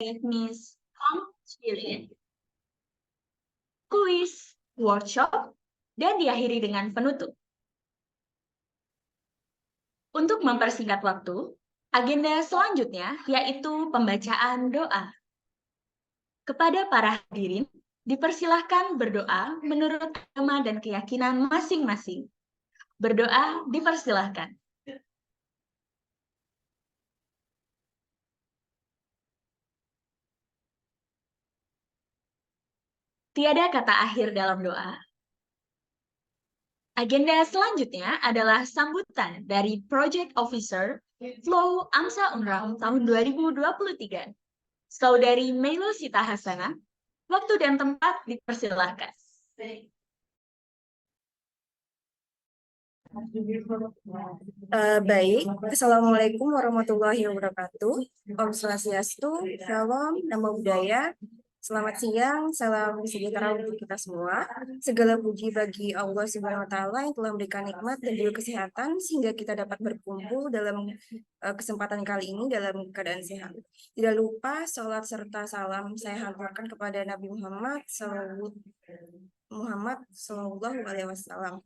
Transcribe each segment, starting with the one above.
Miss Hong Chilin, kuis, workshop, dan diakhiri dengan penutup. Untuk mempersingkat waktu, agenda selanjutnya yaitu pembacaan doa. Kepada para hadirin, dipersilahkan berdoa menurut agama dan keyakinan masing-masing. Berdoa dipersilahkan. Tiada kata akhir dalam doa. Agenda selanjutnya adalah sambutan dari Project Officer Flow AMSA Unram tahun 2023. Saudari Melo Sita Hasana, waktu dan tempat dipersilahkan. Baik, Assalamualaikum warahmatullahi wabarakatuh. Om Swastiastu, Shalom, Namo Buddhaya. Selamat siang, salam sejahtera untuk kita semua. Segala puji bagi Allah Subhanahu wa Ta'ala yang telah memberikan nikmat dan juga kesehatan sehingga kita dapat berkumpul dalam kesempatan kali ini dalam keadaan sehat. Tidak lupa sholat serta salam saya hantarkan kepada Nabi Muhammad Sallallahu Alaihi Wasallam.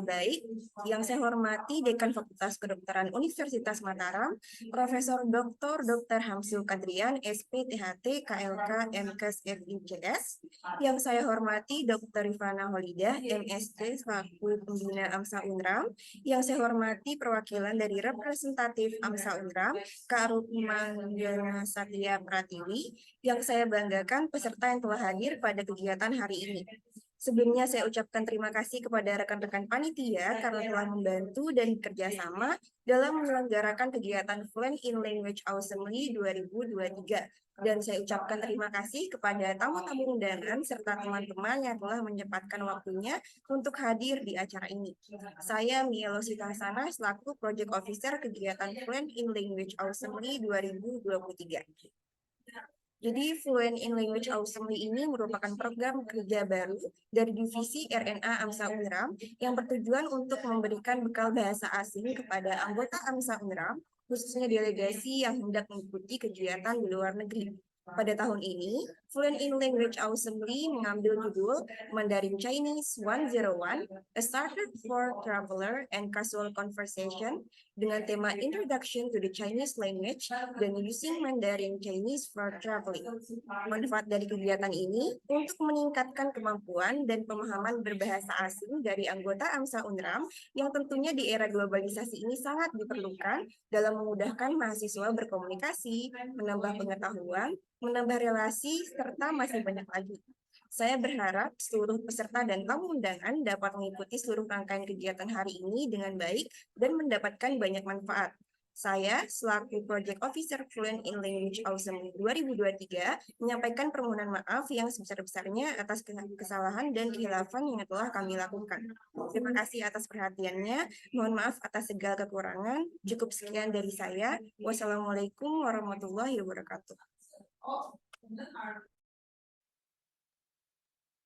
Baik, yang saya hormati Dekan Fakultas Kedokteran Universitas Mataram, Profesor Dr. Hamsul Kadrian, SPTHT, KLK, MKes, FICS. Yang saya hormati Dr. Rifana Holidah, MSc, selaku Pembina AMSA Unram. Yang saya hormati perwakilan dari representatif AMSA Unram, Kak Rukmanggana Satya Pratiwi. Yang saya banggakan peserta yang telah hadir pada kegiatan hari ini. Sebelumnya saya ucapkan terima kasih kepada rekan-rekan panitia karena telah membantu dan kerjasama dalam menyelenggarakan kegiatan Fluent in Language Assembly 2023. Dan saya ucapkan terima kasih kepada tamu-tamu undangan serta teman-teman yang telah menyempatkan waktunya untuk hadir di acara ini. Saya Mielo Sitansana selaku Project Officer kegiatan Fluent in Language Assembly 2023. Jadi Fluent in Language Assembly ini merupakan program kerja baru dari Divisi RNA AMSA Unram yang bertujuan untuk memberikan bekal bahasa asing kepada anggota AMSA Unram, khususnya delegasi yang hendak mengikuti kegiatan di luar negeri. Pada tahun ini, Fluent in Language Assembly mengambil judul Mandarin Chinese 101, A Starter for Traveler and Casual Conversation dengan tema Introduction to the Chinese Language dan Using Mandarin Chinese for Traveling. Manfaat dari kegiatan ini untuk meningkatkan kemampuan dan pemahaman berbahasa asing dari anggota AMSA Unram yang tentunya di era globalisasi ini sangat diperlukan dalam memudahkan mahasiswa berkomunikasi, menambah pengetahuan, menambah relasi, serta masih banyak lagi. Saya berharap seluruh peserta dan tamu undangan dapat mengikuti seluruh rangkaian kegiatan hari ini dengan baik dan mendapatkan banyak manfaat. Saya, selaku Project Officer Fluent in Language Assembly 2023, menyampaikan permohonan maaf yang sebesar-besarnya atas kesalahan dan khilafan yang telah kami lakukan. Terima kasih atas perhatiannya. Mohon maaf atas segala kekurangan. Cukup sekian dari saya. Wassalamualaikum warahmatullahi wabarakatuh.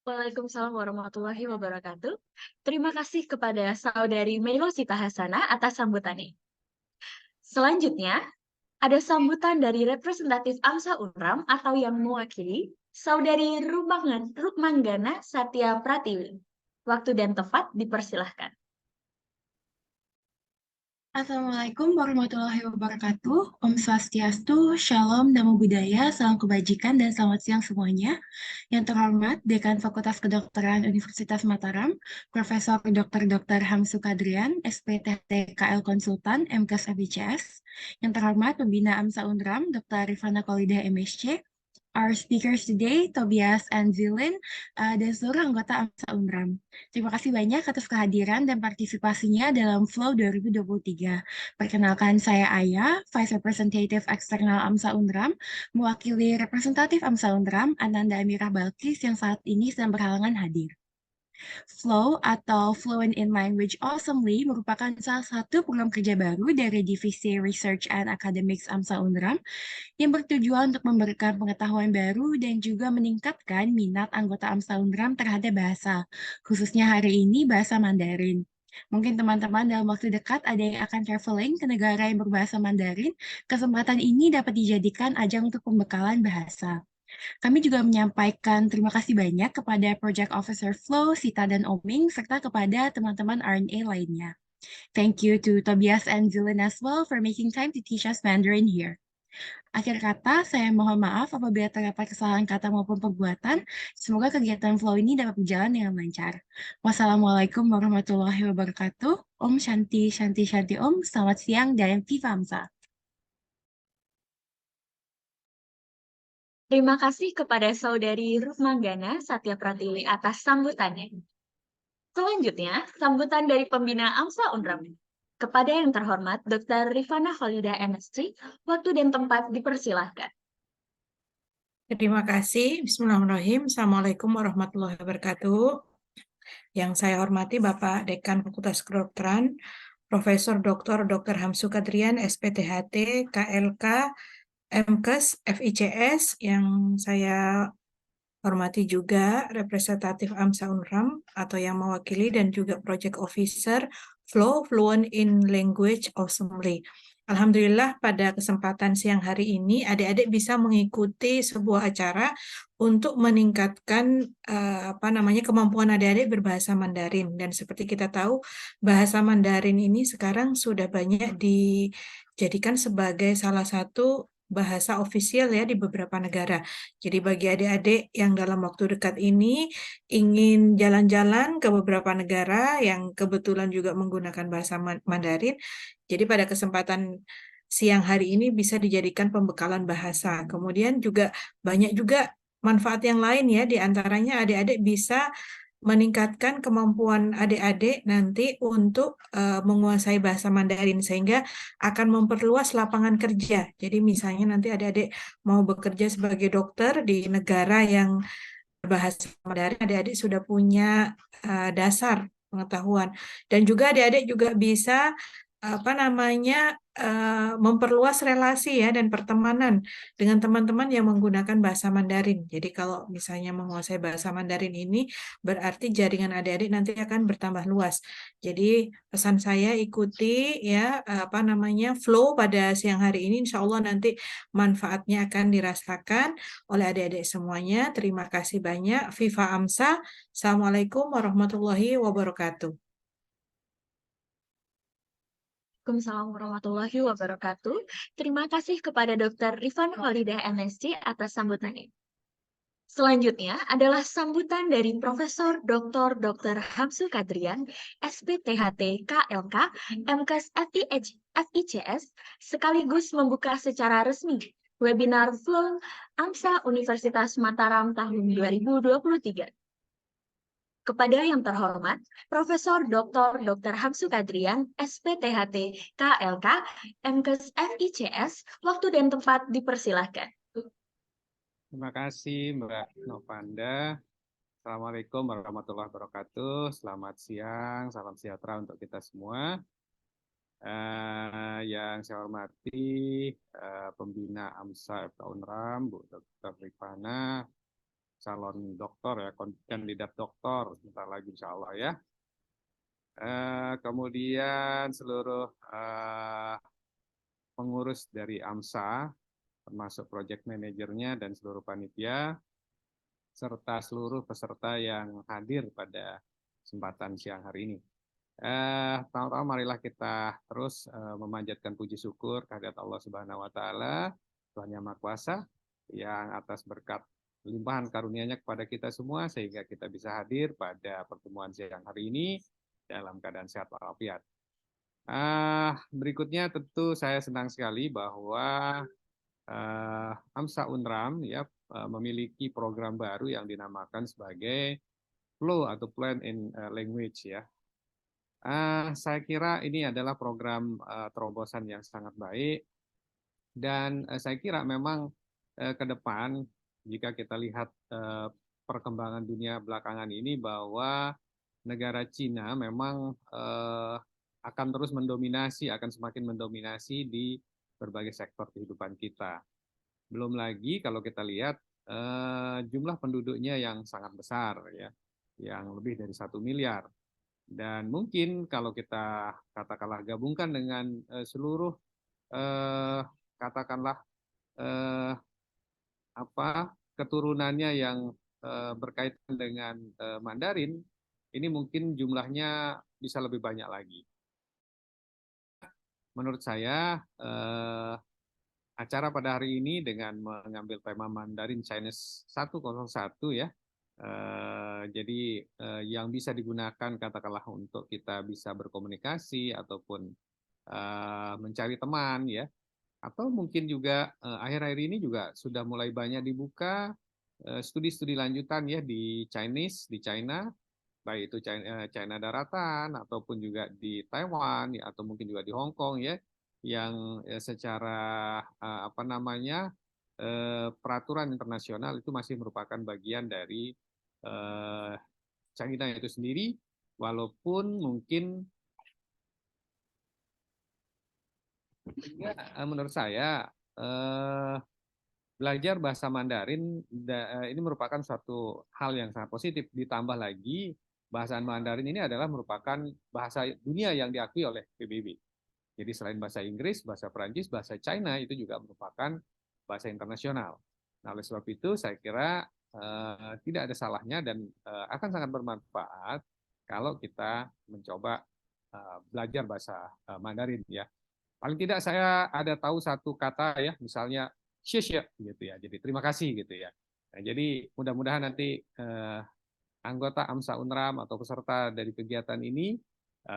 Waalaikumsalam warahmatullahi wabarakatuh. Terima kasih kepada Saudari Melo Sita Hasana atas sambutannya. Selanjutnya, ada sambutan dari representatif AMSA Unram atau yang mewakili Saudari Rukmanggana Satya Pratiwi. Waktu dan tempat dipersilahkan. Assalamualaikum warahmatullahi wabarakatuh. Om Swastiastu, Shalom, Namo Buddhaya, salam kebajikan dan selamat siang semuanya. Yang terhormat Dekan Fakultas Kedokteran Universitas Mataram, Profesor Dr. Hamsu Kadrian, SPTHT KL Konsultan, MKes FICS. Yang terhormat Pembina AMSA Unram, Dr. Rifana Holidah MSc. Our speakers today, Tobias and Zilin, dan seluruh anggota AMSA Unram. Terima kasih banyak atas kehadiran dan partisipasinya dalam Flow 2023. Perkenalkan, saya Aya, Vice Representative Eksternal AMSA Unram, mewakili representatif AMSA Unram, Ananda Amirah Balkis yang saat ini sedang berhalangan hadir. Flow atau Fluent in Language Assembly merupakan salah satu program kerja baru dari Divisi Research and Academics AMSA Unram yang bertujuan untuk memberikan pengetahuan baru dan juga meningkatkan minat anggota AMSA Unram terhadap bahasa, khususnya hari ini bahasa Mandarin. Mungkin teman-teman dalam waktu dekat ada yang akan traveling ke negara yang berbahasa Mandarin. Kesempatan ini dapat dijadikan ajang untuk pembekalan bahasa. Kami juga menyampaikan terima kasih banyak kepada Project Officer Flo, Sita, dan Oming, serta kepada teman-teman RNA lainnya. Thank you to Tobias and Zilin as well for making time to teach us Mandarin here. Akhir kata, saya mohon maaf apabila terdapat kesalahan kata maupun perbuatan. Semoga kegiatan Flow ini dapat berjalan dengan lancar. Wassalamualaikum warahmatullahi wabarakatuh. Om Shanti, Shanti, Shanti Om. Selamat siang dan Viva Hamsa. Terima kasih kepada Saudari Rusmanggana Satya Pratiwi atas sambutannya. Selanjutnya, sambutan dari pembina AMSA Unram. Kepada yang terhormat Dr. Rifana Khalida MSc, waktu dan tempat dipersilahkan. Terima kasih. Bismillahirrahmanirrahim. Assalamualaikum warahmatullahi wabarakatuh. Yang saya hormati Bapak Dekan Fakultas Kedokteran, Profesor Dr. Hamsu Kadrian, SPTHT, KLK, MKes, FICS, yang saya hormati juga representatif AMSA Unram atau yang mewakili dan juga Project Officer Flow, Fluent in Language Assembly. Alhamdulillah pada kesempatan siang hari ini adik-adik bisa mengikuti sebuah acara untuk meningkatkan kemampuan adik-adik berbahasa Mandarin. Dan seperti kita tahu, bahasa Mandarin ini sekarang sudah banyak dijadikan sebagai salah satu bahasa ofisial ya di beberapa negara. Jadi bagi adik-adik yang dalam waktu dekat ini ingin jalan-jalan ke beberapa negara yang kebetulan juga menggunakan bahasa Mandarin, jadi pada kesempatan siang hari ini bisa dijadikan pembekalan bahasa. Kemudian juga banyak juga manfaat yang lain ya, di antaranya adik-adik bisa meningkatkan kemampuan adik-adik nanti untuk menguasai bahasa Mandarin sehingga akan memperluas lapangan kerja. Jadi misalnya nanti adik-adik mau bekerja sebagai dokter di negara yang berbahasa Mandarin, adik-adik sudah punya dasar pengetahuan. Dan juga adik-adik juga bisa memperluas relasi ya dan pertemanan dengan teman-teman yang menggunakan bahasa Mandarin. Jadi kalau misalnya menguasai bahasa Mandarin ini berarti jaringan adik-adik nanti akan bertambah luas. Jadi pesan saya ikuti ya flow pada siang hari ini, insya Allah nanti manfaatnya akan dirasakan oleh adik-adik semuanya. Terima kasih banyak. Viva Amsa. Assalamualaikum warahmatullahi wabarakatuh. Waalaikumsalam warahmatullahi wabarakatuh. Terima kasih kepada Dr. Rifan Khalida MSc atas sambutannya. Selanjutnya adalah sambutan dari Profesor Dr. Hamsu Kadrian, SPTHT KLK, MKes FICS, sekaligus membuka secara resmi webinar Flow AMSA Universitas Mataram tahun 2023. Kepada yang terhormat, Profesor Dr. Hamsu Kadrian, SPTHT KLK, MKes FICS, waktu dan tempat dipersilahkan. Terima kasih Mbak Novanda. Assalamualaikum warahmatullahi wabarakatuh. Selamat siang, salam sejahtera untuk kita semua. Yang saya hormati pembina AMSA Unram, Bu Dr. Rifana, calon doktor ya, kandidat doktor sebentar lagi insya Allah ya. Kemudian seluruh pengurus dari AMSA, termasuk project manajernya dan seluruh panitia, serta seluruh peserta yang hadir pada kesempatan siang hari ini. Pertama-tama marilah kita terus memanjatkan puji syukur kehadirat Allah Subhanahu wa taala, Tuhan Yang Maha Kuasa, yang atas berkat limpahan karunia-Nya kepada kita semua sehingga kita bisa hadir pada pertemuan siang hari ini dalam keadaan sehat walafiat. Berikutnya tentu saya senang sekali bahwa AMSA Unram ya memiliki program baru yang dinamakan sebagai Flow atau Plan in Language ya. Saya kira ini adalah program terobosan yang sangat baik dan saya kira memang ke depan jika kita lihat perkembangan dunia belakangan ini bahwa negara Cina memang akan terus mendominasi, akan semakin mendominasi di berbagai sektor kehidupan kita. Belum lagi kalau kita lihat jumlah penduduknya yang sangat besar ya, yang lebih dari 1 miliar. Dan mungkin kalau kita katakanlah gabungkan dengan seluruh katakanlah keturunannya yang berkaitan dengan Mandarin, ini mungkin jumlahnya bisa lebih banyak lagi. Menurut saya acara pada hari ini dengan mengambil tema Mandarin Chinese 101 ya. Jadi yang bisa digunakan katakanlah untuk kita bisa berkomunikasi ataupun mencari teman ya. Atau mungkin juga akhir-akhir ini juga sudah mulai banyak dibuka studi-studi lanjutan ya di China, baik itu China daratan ataupun juga di Taiwan ya, atau mungkin juga di Hong Kong ya, yang secara peraturan internasional itu masih merupakan bagian dari China itu sendiri, walaupun mungkin menurut saya belajar bahasa Mandarin ini merupakan suatu hal yang sangat positif. Ditambah lagi bahasa Mandarin ini adalah merupakan bahasa dunia yang diakui oleh PBB. Jadi selain bahasa Inggris, bahasa Perancis, bahasa China itu juga merupakan bahasa internasional. Nah, oleh sebab itu saya kira tidak ada salahnya dan akan sangat bermanfaat kalau kita mencoba belajar bahasa Mandarin ya. Paling tidak saya ada tahu satu kata ya, misalnya xie gitu ya. Jadi terima kasih gitu ya. Nah, jadi mudah-mudahan nanti anggota AMSA UNRAM atau peserta dari kegiatan ini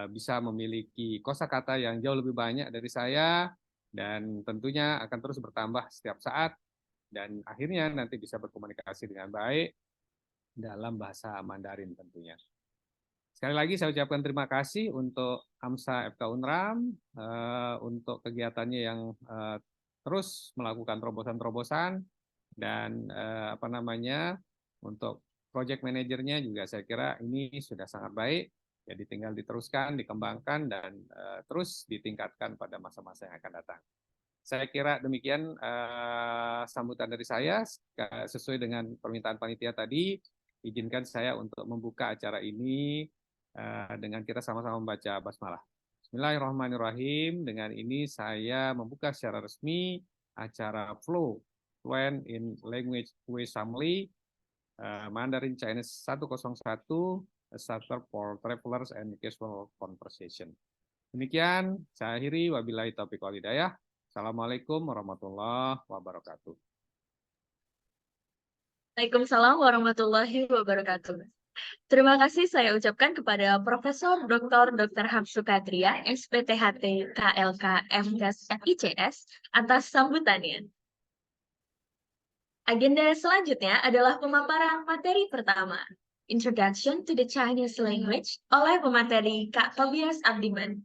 bisa memiliki kosakata yang jauh lebih banyak dari saya dan tentunya akan terus bertambah setiap saat dan akhirnya nanti bisa berkomunikasi dengan baik dalam bahasa Mandarin tentunya. Sekali lagi saya ucapkan terima kasih untuk AMSA FK UNRAM untuk kegiatannya yang terus melakukan terobosan-terobosan dan untuk project manajernya juga saya kira ini sudah sangat baik. Jadi tinggal diteruskan, dikembangkan dan terus ditingkatkan pada masa-masa yang akan datang. Saya kira demikian sambutan dari saya sesuai dengan permintaan panitia tadi. Izinkan saya untuk membuka acara ini dengan kita sama-sama membaca basmalah. Bismillahirrahmanirrahim. Dengan ini saya membuka secara resmi acara Fluent in Language Assembly Mandarin Chinese 101 A Starter for Travelers and Casual Conversation. Demikian saya akhiri, wabillahi taufiq wal hidayah. Assalamualaikum warahmatullahi wabarakatuh. Waalaikumsalam warahmatullahi wabarakatuh. Terima kasih saya ucapkan kepada Profesor Dr. Hamsul Kadrian, SPTHT KLK MKes FICS atas sambutannya. Agenda selanjutnya adalah pemaparan materi pertama, Introduction to the Chinese Language oleh pemateri Kak Tobias Abdiman,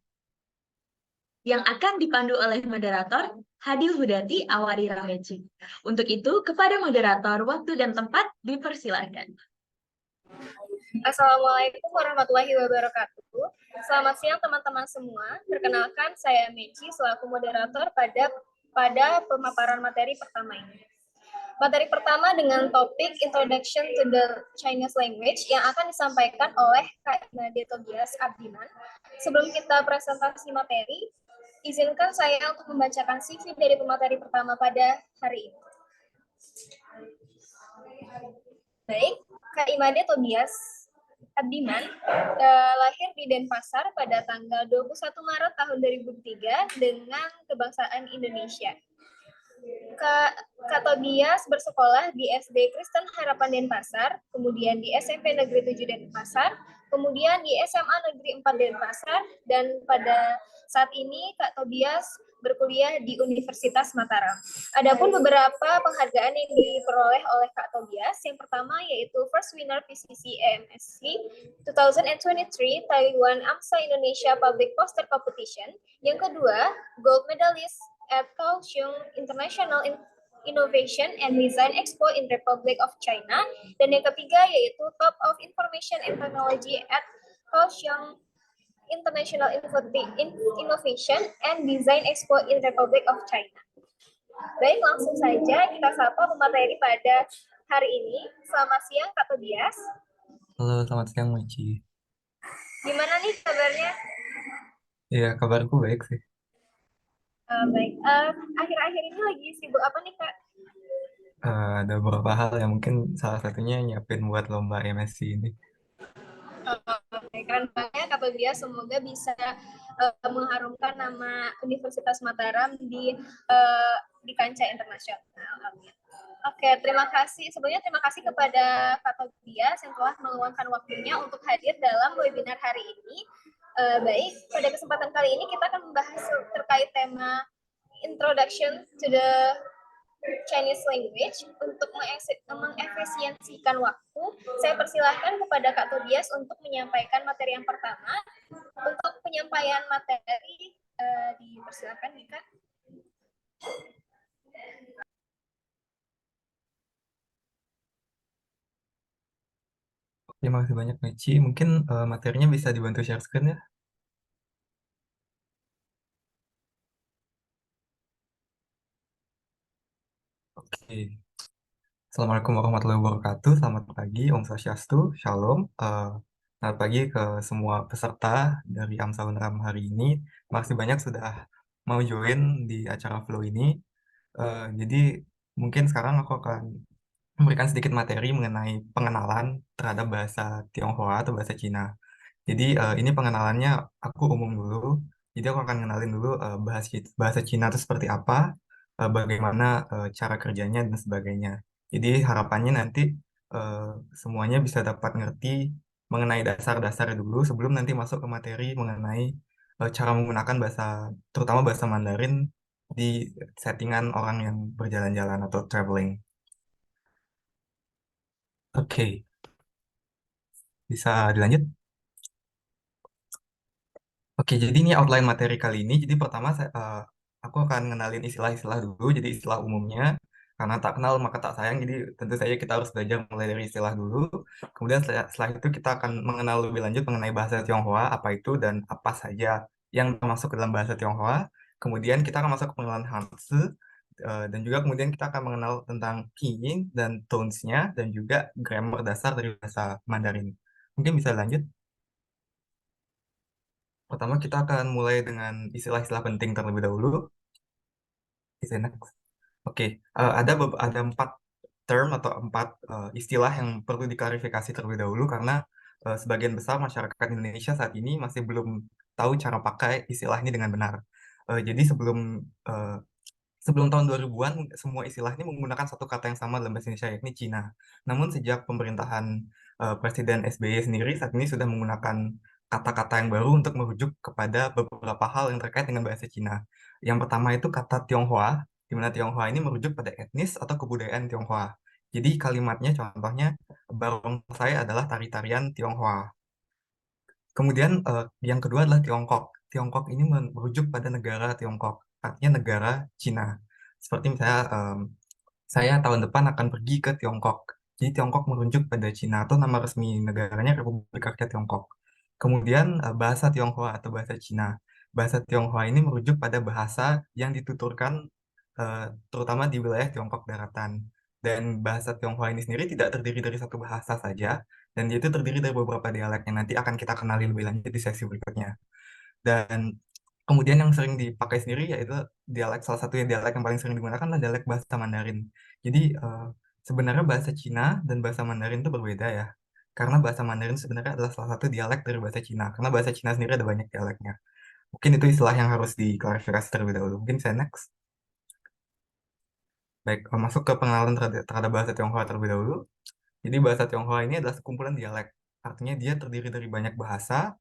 yang akan dipandu oleh moderator Hadil Hudati Awari Rameji. Untuk itu, kepada moderator, waktu dan tempat dipersilakan. Assalamualaikum warahmatullahi wabarakatuh. Selamat siang teman-teman semua. Perkenalkan saya Meci selaku moderator pada pemaparan materi pertama ini. Materi pertama dengan topik Introduction to the Chinese Language yang akan disampaikan oleh Kak Imade Tobias Abdiman. Sebelum kita presentasi materi, izinkan saya untuk membacakan CV dari pemateri pertama pada hari ini. Baik, Kak Imade Tobias Abdiman lahir di Denpasar pada tanggal 21 Maret tahun 2003 dengan kebangsaan Indonesia. Kak Tobias bersekolah di SD Kristen Harapan Denpasar, kemudian di SMP Negeri 7 Denpasar, kemudian di SMA Negeri 4 Denpasar, dan pada saat ini Kak Tobias berkuliah di Universitas Mataram. Adapun beberapa penghargaan yang diperoleh oleh Kak Tobias, yang pertama yaitu First Winner PCC EMSC 2023 Taiwan AMSA Indonesia Public Poster Competition, yang kedua Gold Medalist at Kaohsiung International Innovation and Design Expo in Republic of China, dan yang ketiga yaitu Top of Information and Technology at Kaohsiung International Innovation and Design Expo in Republic of China. Baik, langsung saja kita sapa pemateri pada hari ini. Selamat siang, Kak Tobias. Halo, selamat siang, Mochi. Gimana nih kabarnya? Iya, kabarku baik sih. Baik. Akhir-akhir ini lagi sibuk apa nih, Kak? Ada beberapa hal yang mungkin salah satunya nyiapin buat lomba MSc ini. Oke, keren banget Kak Tobias. Semoga bisa mengharumkan nama Universitas Mataram di kancah internasional. Amin. Oke, terima kasih. Sebelumnya terima kasih kepada Kak Tobias yang telah meluangkan waktunya untuk hadir dalam webinar hari ini. Baik, pada kesempatan kali ini kita akan membahas terkait tema Introduction to the Chinese language. Untuk mengefisiensikan waktu, saya persilahkan kepada Kak Tobias untuk menyampaikan materi yang pertama. Untuk penyampaian materi, dipersilakan nih Kak. Terima kasih banyak, Meci. Mungkin materinya bisa dibantu share screen ya? Oke. Assalamualaikum warahmatullahi wabarakatuh. Selamat pagi, Om Swastiastu, Shalom. Selamat pagi ke semua peserta dari AMSA Unram hari ini. Makasih banyak sudah mau join di acara Flow ini. Jadi mungkin sekarang aku akan memberikan sedikit materi mengenai pengenalan terhadap bahasa Tionghoa atau bahasa Cina. Jadi ini pengenalannya aku umum dulu. Jadi aku akan kenalin dulu bahasa Cina itu seperti apa, bagaimana cara kerjanya dan sebagainya. Jadi harapannya nanti eh, semuanya bisa dapat ngerti mengenai dasar-dasar dulu sebelum nanti masuk ke materi mengenai cara menggunakan bahasa, terutama bahasa Mandarin di settingan orang yang berjalan-jalan atau traveling. Oke, bisa dilanjut? Oke, jadi ini outline materi kali ini. Jadi pertama aku akan ngenalin istilah-istilah dulu. Jadi istilah umumnya, karena tak kenal maka tak sayang. Jadi tentu saja kita harus belajar mulai dari istilah dulu. Kemudian setelah itu kita akan mengenal lebih lanjut mengenai bahasa Tionghoa, apa itu dan apa saja yang termasuk ke dalam bahasa Tionghoa. Kemudian kita akan masuk ke pengenalan Hanzi, dan juga kemudian kita akan mengenal tentang pinyin dan tones-nya, dan juga grammar dasar dari bahasa Mandarin. Mungkin bisa lanjut. Pertama kita akan mulai dengan istilah-istilah penting terlebih dahulu. Bisa next. Oke, ada 4 term atau 4 istilah yang perlu diklarifikasi terlebih dahulu karena sebagian besar masyarakat Indonesia saat ini masih belum tahu cara pakai istilah ini dengan benar. Jadi eh, sebelum tahun 2000-an semua istilah ini menggunakan satu kata yang sama dalam bahasa Indonesia yakni Cina. Namun sejak pemerintahan Presiden SBY sendiri saat ini sudah menggunakan kata-kata yang baru untuk merujuk kepada beberapa hal yang terkait dengan bahasa Cina. Yang pertama itu kata Tionghoa, di mana Tionghoa ini merujuk pada etnis atau kebudayaan Tionghoa. Jadi kalimatnya contohnya barongsai adalah tari-tarian Tionghoa. Kemudian yang kedua adalah Tiongkok. Tiongkok ini merujuk pada negara Tiongkok, artinya negara Cina. Seperti misalnya saya tahun depan akan pergi ke Tiongkok. Jadi Tiongkok merujuk pada Cina atau nama resmi negaranya Republik Rakyat Tiongkok. Kemudian bahasa Tionghoa atau bahasa Cina. Bahasa Tionghoa ini merujuk pada bahasa yang dituturkan terutama di wilayah Tiongkok daratan. Dan bahasa Tionghoa ini sendiri tidak terdiri dari satu bahasa saja, dan dia itu terdiri dari beberapa dialek yang nanti akan kita kenali lebih lanjut di sesi berikutnya. Dan kemudian yang sering dipakai sendiri yaitu salah satu dialek yang paling sering digunakan adalah dialek bahasa Mandarin. Jadi sebenarnya bahasa Cina dan bahasa Mandarin itu berbeda ya. Karena bahasa Mandarin sebenarnya adalah salah satu dialek dari bahasa Cina. Karena bahasa Cina sendiri ada banyak dialeknya. Mungkin itu istilah yang harus diklarifikasi terlebih dahulu. Mungkin saya next. Baik, masuk ke pengenalan terhadap bahasa Tionghoa terlebih dahulu. Jadi bahasa Tionghoa ini adalah sekumpulan dialek. Artinya dia terdiri dari banyak bahasa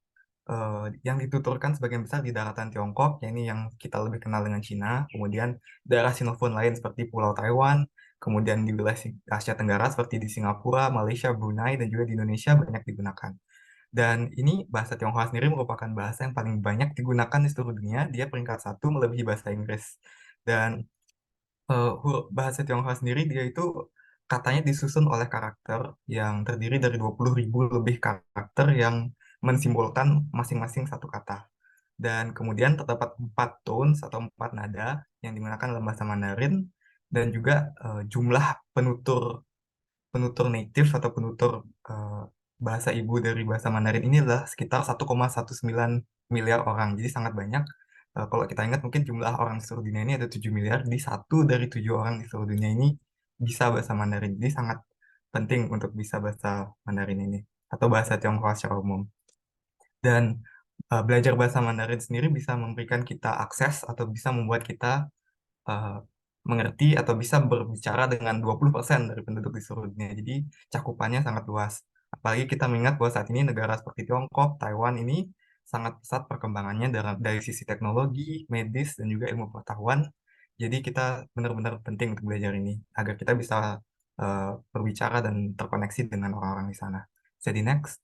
yang dituturkan sebagian besar di daratan Tiongkok, yakni yang kita lebih kenal dengan Cina, kemudian daerah Sinofon lain seperti Pulau Taiwan, kemudian di wilayah Asia Tenggara seperti di Singapura, Malaysia, Brunei, dan juga di Indonesia banyak digunakan. Dan ini bahasa Tionghoa sendiri merupakan bahasa yang paling banyak digunakan di seluruh dunia, dia peringkat 1 melebihi bahasa Inggris. Dan bahasa Tionghoa sendiri dia itu katanya disusun oleh karakter yang terdiri dari 20.000 lebih karakter yang mensimbolkan masing-masing satu kata. Dan kemudian terdapat 4 tones atau 4 nada yang digunakan dalam bahasa Mandarin dan juga jumlah penutur penutur native atau penutur bahasa ibu dari bahasa Mandarin ini adalah sekitar 1,19 miliar orang. Jadi sangat banyak. Kalau kita ingat mungkin jumlah orang di seluruh dunia ini ada 7 miliar, di 1 dari 7 orang di seluruh dunia ini bisa bahasa Mandarin. Jadi sangat penting untuk bisa bahasa Mandarin ini atau bahasa Tionghoa secara umum. Dan belajar bahasa Mandarin sendiri bisa memberikan kita akses atau bisa membuat kita uh, mengerti atau bisa berbicara dengan 20% dari penduduk di seluruh dunia. Jadi cakupannya sangat luas. Apalagi kita mengingat bahwa saat ini negara seperti Tiongkok, Taiwan ini sangat pesat perkembangannya dari sisi teknologi, medis, dan juga ilmu pengetahuan. Jadi kita benar-benar penting untuk belajar ini agar kita bisa berbicara dan terkoneksi dengan orang-orang di sana. Jadi next.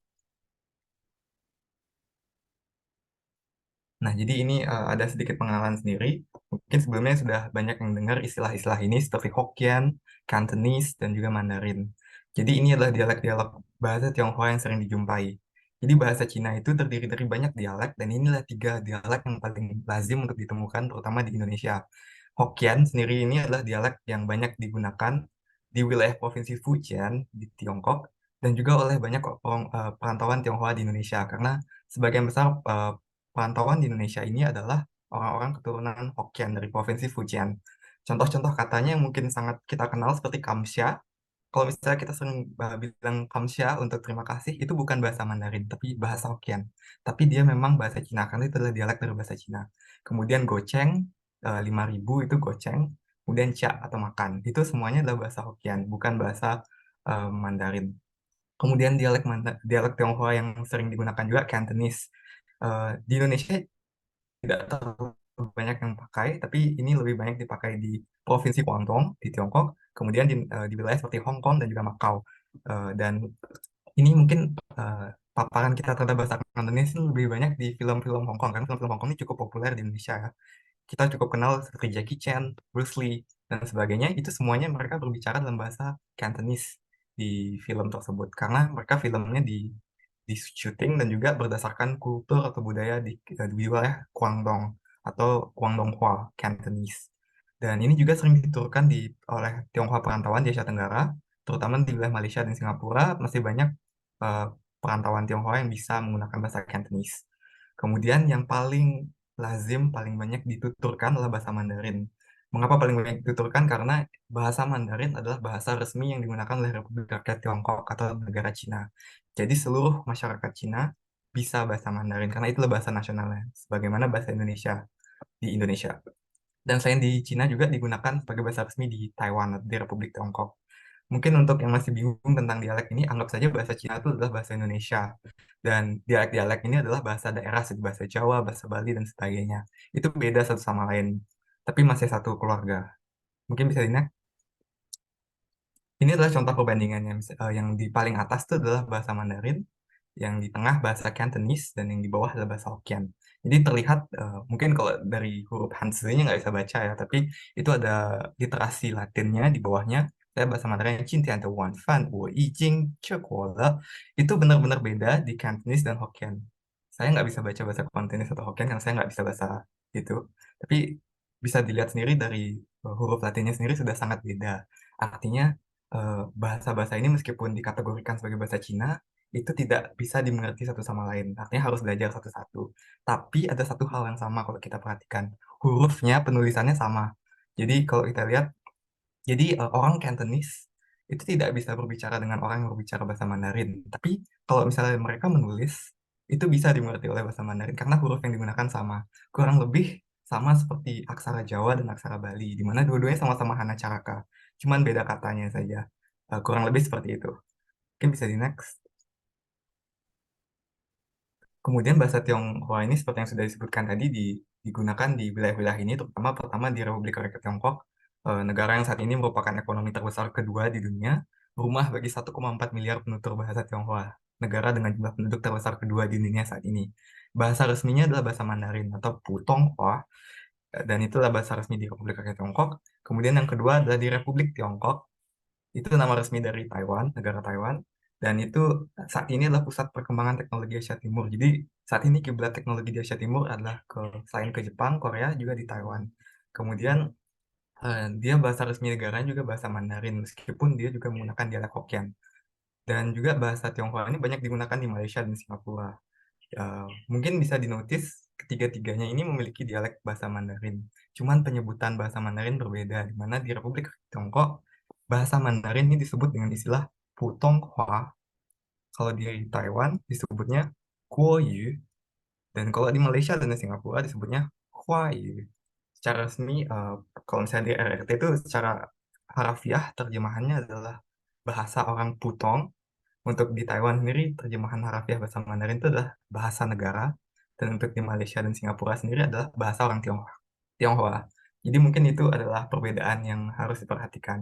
Nah, jadi ini ada sedikit pengenalan sendiri. Mungkin sebelumnya sudah banyak yang dengar istilah-istilah ini seperti Hokkien, Cantonese, dan juga Mandarin. Jadi ini adalah dialek-dialek bahasa Tionghoa yang sering dijumpai. Jadi bahasa Cina itu terdiri dari banyak dialek, dan inilah 3 dialek yang paling lazim untuk ditemukan, terutama di Indonesia. Hokkien sendiri ini adalah dialek yang banyak digunakan di wilayah Provinsi Fujian di Tiongkok, dan juga oleh banyak perantauan Tionghoa di Indonesia, karena sebagian besar perantauan di Indonesia ini adalah orang-orang keturunan Hokkien dari Provinsi Fujian. Contoh-contoh katanya yang mungkin sangat kita kenal seperti kamsha. Kalau misalnya kita sering bilang kamsha untuk terima kasih, itu bukan bahasa Mandarin, tapi bahasa Hokkien. Tapi dia memang bahasa Cina, karena itu adalah dialek dari bahasa Cina. Kemudian goceng, 5.000 itu goceng. Kemudian cia atau makan, itu semuanya adalah bahasa Hokkien, bukan bahasa Mandarin. Kemudian dialek Tionghoa yang sering digunakan juga Cantonese. Di Indonesia tidak terlalu banyak yang pakai, tapi ini lebih banyak dipakai di Provinsi Guangdong di Tiongkok, kemudian di wilayah seperti Hong Kong dan juga Macau. Dan ini mungkin paparan kita terhadap bahasa Cantonese lebih banyak di film-film Hong Kong, karena film-film Hong Kong ini cukup populer di Indonesia ya. Kita cukup kenal seperti Jackie Chan, Bruce Lee, dan sebagainya, itu semuanya mereka berbicara dalam bahasa Cantonese di film tersebut, karena mereka filmnya di syuting dan juga berdasarkan kultur atau budaya di wilayah Guangdong atau Guangdonghua, Cantonese. Dan ini juga sering diturunkan oleh Tionghoa perantauan di Asia Tenggara, terutama di wilayah Malaysia dan Singapura, masih banyak uh, perantauan Tionghoa yang bisa menggunakan bahasa Cantonese. Kemudian yang paling lazim, paling banyak dituturkan adalah bahasa Mandarin. Mengapa paling banyak dituturkan? Karena bahasa Mandarin adalah bahasa resmi yang digunakan oleh Republik Rakyat Tiongkok atau negara Cina. Jadi seluruh masyarakat Cina bisa bahasa Mandarin karena itulah bahasa nasionalnya, sebagaimana bahasa Indonesia di Indonesia. Dan selain di Cina juga digunakan sebagai bahasa resmi di Taiwan, di Republik Tiongkok. Mungkin untuk yang masih bingung tentang dialek ini, anggap saja bahasa Cina itu adalah bahasa Indonesia. Dan dialek-dialek ini adalah bahasa daerah, seperti bahasa Jawa, bahasa Bali, dan sebagainya. Itu beda satu sama lain, tapi masih satu keluarga. Mungkin bisa dilihat. Ini adalah contoh perbandingannya. Yang di paling atas itu adalah bahasa Mandarin, yang di tengah bahasa Cantonese, dan yang di bawah adalah bahasa Hokkien. Jadi terlihat, mungkin kalau dari huruf Hanzi-nya nggak bisa baca ya, tapi itu ada literasi Latinnya di bawahnya. Saya bahasa Mandarin, 今天的晚饭我已经吃过了. Itu benar-benar beda di Cantonese dan Hokkien. Saya nggak bisa baca bahasa Cantonese atau Hokkien karena saya nggak bisa bahasa itu. Tapi bisa dilihat sendiri dari huruf Latinnya sendiri sudah sangat beda. Artinya bahasa-bahasa ini meskipun dikategorikan sebagai bahasa Cina, itu tidak bisa dimengerti satu sama lain. Artinya harus belajar satu-satu. Tapi ada satu hal yang sama kalau kita perhatikan. Hurufnya, penulisannya sama. Jadi kalau kita lihat, jadi orang Cantonese itu tidak bisa berbicara dengan orang yang berbicara bahasa Mandarin. Tapi kalau misalnya mereka menulis, itu bisa dimengerti oleh bahasa Mandarin karena huruf yang digunakan sama. Kurang lebih sama seperti aksara Jawa dan aksara Bali, di mana dua-duanya sama-sama Hana Caraka. Cuman beda katanya saja. Kurang lebih seperti itu. Mungkin bisa di next. Kemudian bahasa Tionghoa ini seperti yang sudah disebutkan tadi digunakan di wilayah-wilayah ini, terutama pertama di Republik Rakyat Tiongkok, negara yang saat ini merupakan ekonomi terbesar kedua di dunia, rumah bagi 1,4 miliar penutur bahasa Tionghoa, negara dengan jumlah penduduk terbesar kedua di dunia saat ini. Bahasa resminya adalah bahasa Mandarin atau Putonghua, dan itulah bahasa resmi di Republik Rakyat Tiongkok. Kemudian yang kedua adalah di Republik Tiongkok, itu nama resmi dari Taiwan, negara Taiwan. Dan itu saat ini adalah pusat perkembangan teknologi Asia Timur. Jadi saat ini kiblat teknologi di Asia Timur adalah selain ke Jepang, Korea juga di Taiwan. Kemudian dia bahasa resmi negaranya juga bahasa Mandarin, meskipun dia juga menggunakan dialek Hokkien. Dan juga bahasa Tionghoa ini banyak digunakan di Malaysia dan Singapura. Mungkin bisa dinotis ketiga-tiganya ini memiliki dialek bahasa Mandarin. Cuman penyebutan bahasa Mandarin berbeda, di mana di Republik Tiongkok bahasa Mandarin ini disebut dengan istilah Putong Hua. Kalau di Taiwan disebutnya Kuo Yu. Dan kalau di Malaysia dan di Singapura disebutnya Hua Yu. Secara resmi, kalau misalnya di RRT itu secara harafiah terjemahannya adalah bahasa orang Putong. Untuk di Taiwan sendiri, terjemahan harafiah bahasa Mandarin itu adalah bahasa negara. Dan untuk di Malaysia dan Singapura sendiri adalah bahasa orang Tionghoa. Tionghoa. Jadi mungkin itu adalah perbedaan yang harus diperhatikan.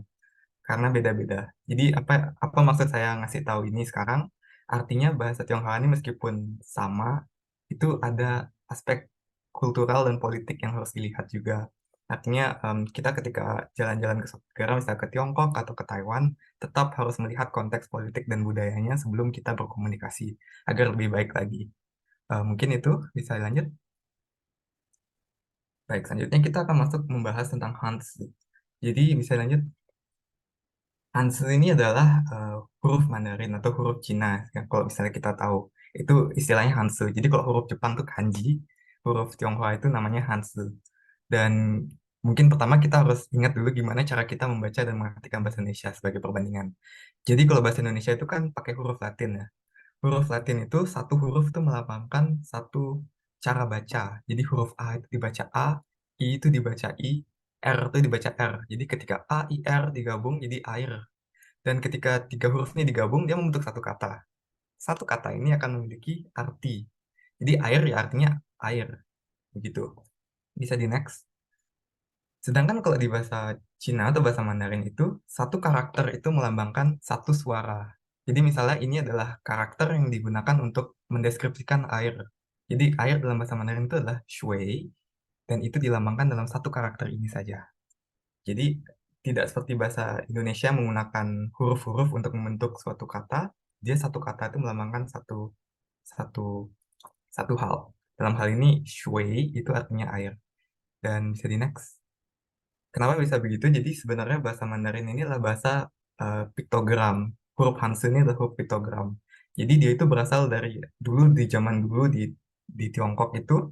Karena beda-beda. Jadi apa maksud saya ngasih tahu ini sekarang? Artinya bahasa Tionghoa ini meskipun sama, itu ada aspek kultural dan politik yang harus dilihat juga. Artinya kita ketika jalan-jalan ke suatu negara, misalnya ke Tiongkok atau ke Taiwan, tetap harus melihat konteks politik dan budayanya sebelum kita berkomunikasi agar lebih baik lagi. Mungkin itu bisa lanjut. Baik, selanjutnya kita akan masuk membahas tentang Hanzi. Jadi bisa lanjut. Hanzi ini adalah huruf Mandarin atau huruf Cina. Ya, kalau misalnya kita tahu, itu istilahnya Hanzi. Jadi kalau huruf Jepang itu kanji, huruf Tionghoa itu namanya Hanzi. Dan mungkin pertama kita harus ingat dulu gimana cara kita membaca dan mengartikan bahasa Indonesia sebagai perbandingan. Jadi kalau bahasa Indonesia itu kan pakai huruf Latin ya. Huruf Latin itu satu huruf itu melambangkan satu cara baca. Jadi huruf A itu dibaca A, I itu dibaca I, R itu dibaca R. Jadi ketika A, I, R digabung jadi air. Dan ketika tiga huruf ini digabung, dia membentuk satu kata. Satu kata ini akan memiliki arti. Jadi air ya artinya air. Begitu. Bisa di next. Sedangkan kalau di bahasa Cina atau bahasa Mandarin itu, satu karakter itu melambangkan satu suara. Jadi misalnya ini adalah karakter yang digunakan untuk mendeskripsikan air. Jadi air dalam bahasa Mandarin itu adalah shui, dan itu dilambangkan dalam satu karakter ini saja. Jadi tidak seperti bahasa Indonesia menggunakan huruf-huruf untuk membentuk suatu kata, dia satu kata itu melambangkan satu satu satu hal. Dalam hal ini shui itu artinya air. Dan bisa di next. Kenapa bisa begitu? Jadi sebenarnya bahasa Mandarin ini adalah bahasa piktogram. Huruf Hanzi ini adalah huruf piktogram. Jadi dia itu berasal dari dulu di zaman dulu di Tiongkok itu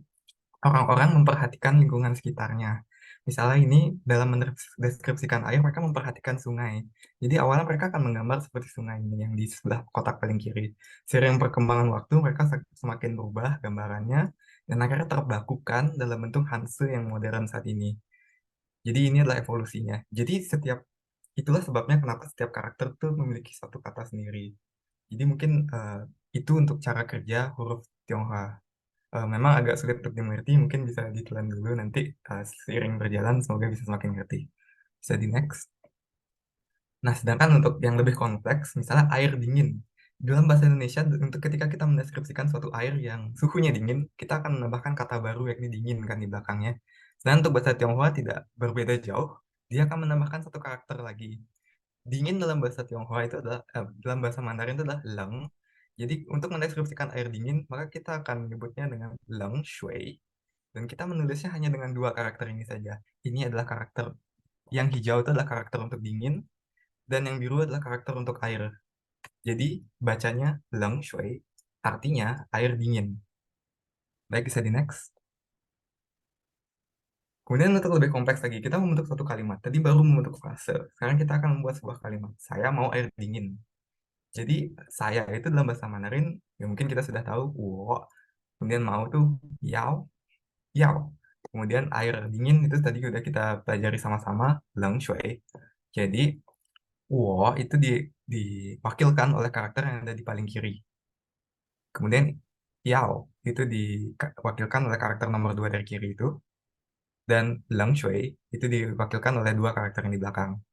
orang-orang memperhatikan lingkungan sekitarnya. Misalnya ini dalam mendeskripsikan air mereka memperhatikan sungai. Jadi awalnya mereka akan menggambar seperti sungai ini yang di sebelah kotak paling kiri. Seiring perkembangan waktu mereka semakin berubah gambarannya dan akhirnya terbakukan dalam bentuk Hanzi yang modern saat ini. Jadi ini adalah evolusinya. Jadi itulah sebabnya kenapa setiap karakter tuh memiliki satu kata sendiri. Jadi mungkin itu untuk cara kerja huruf Tionghoa. Memang agak sulit untuk dimengerti, mungkin bisa ditelan dulu nanti seiring berjalan semoga bisa semakin ngerti. Bisa di next. Nah, sedangkan untuk yang lebih kompleks, misalnya air dingin. Dalam bahasa Indonesia, untuk ketika kita mendeskripsikan suatu air yang suhunya dingin, kita akan menambahkan kata baru yakni dingin kan di belakangnya. Sedangkan untuk bahasa Tionghoa tidak berbeda jauh, dia akan menambahkan satu karakter lagi. Dingin dalam bahasa Tionghoa itu adalah, dalam bahasa Mandarin itu adalah leng. Jadi untuk mendeskripsikan air dingin, maka kita akan menyebutnya dengan leng shui. Dan kita menulisnya hanya dengan dua karakter ini saja. Ini adalah karakter, yang hijau itu adalah karakter untuk dingin, dan yang biru adalah karakter untuk air. Jadi bacanya leng shui, artinya air dingin. Baik, bisa di next. Kemudian untuk lebih kompleks lagi, kita membentuk suatu kalimat. Tadi baru membentuk frase. Sekarang kita akan membuat sebuah kalimat. Saya mau air dingin. Jadi saya itu dalam bahasa Mandarin, ya mungkin kita sudah tahu, wo. Kemudian mau tuh yao, yao. Kemudian air dingin itu tadi udah kita pelajari sama-sama, leng shui. Jadi wo itu diwakilkan oleh karakter yang ada di paling kiri. Kemudian Yao itu diwakilkan oleh karakter nomor 2 dari kiri itu. Dan Lang Shui itu diwakilkan oleh dua karakter yang di belakang.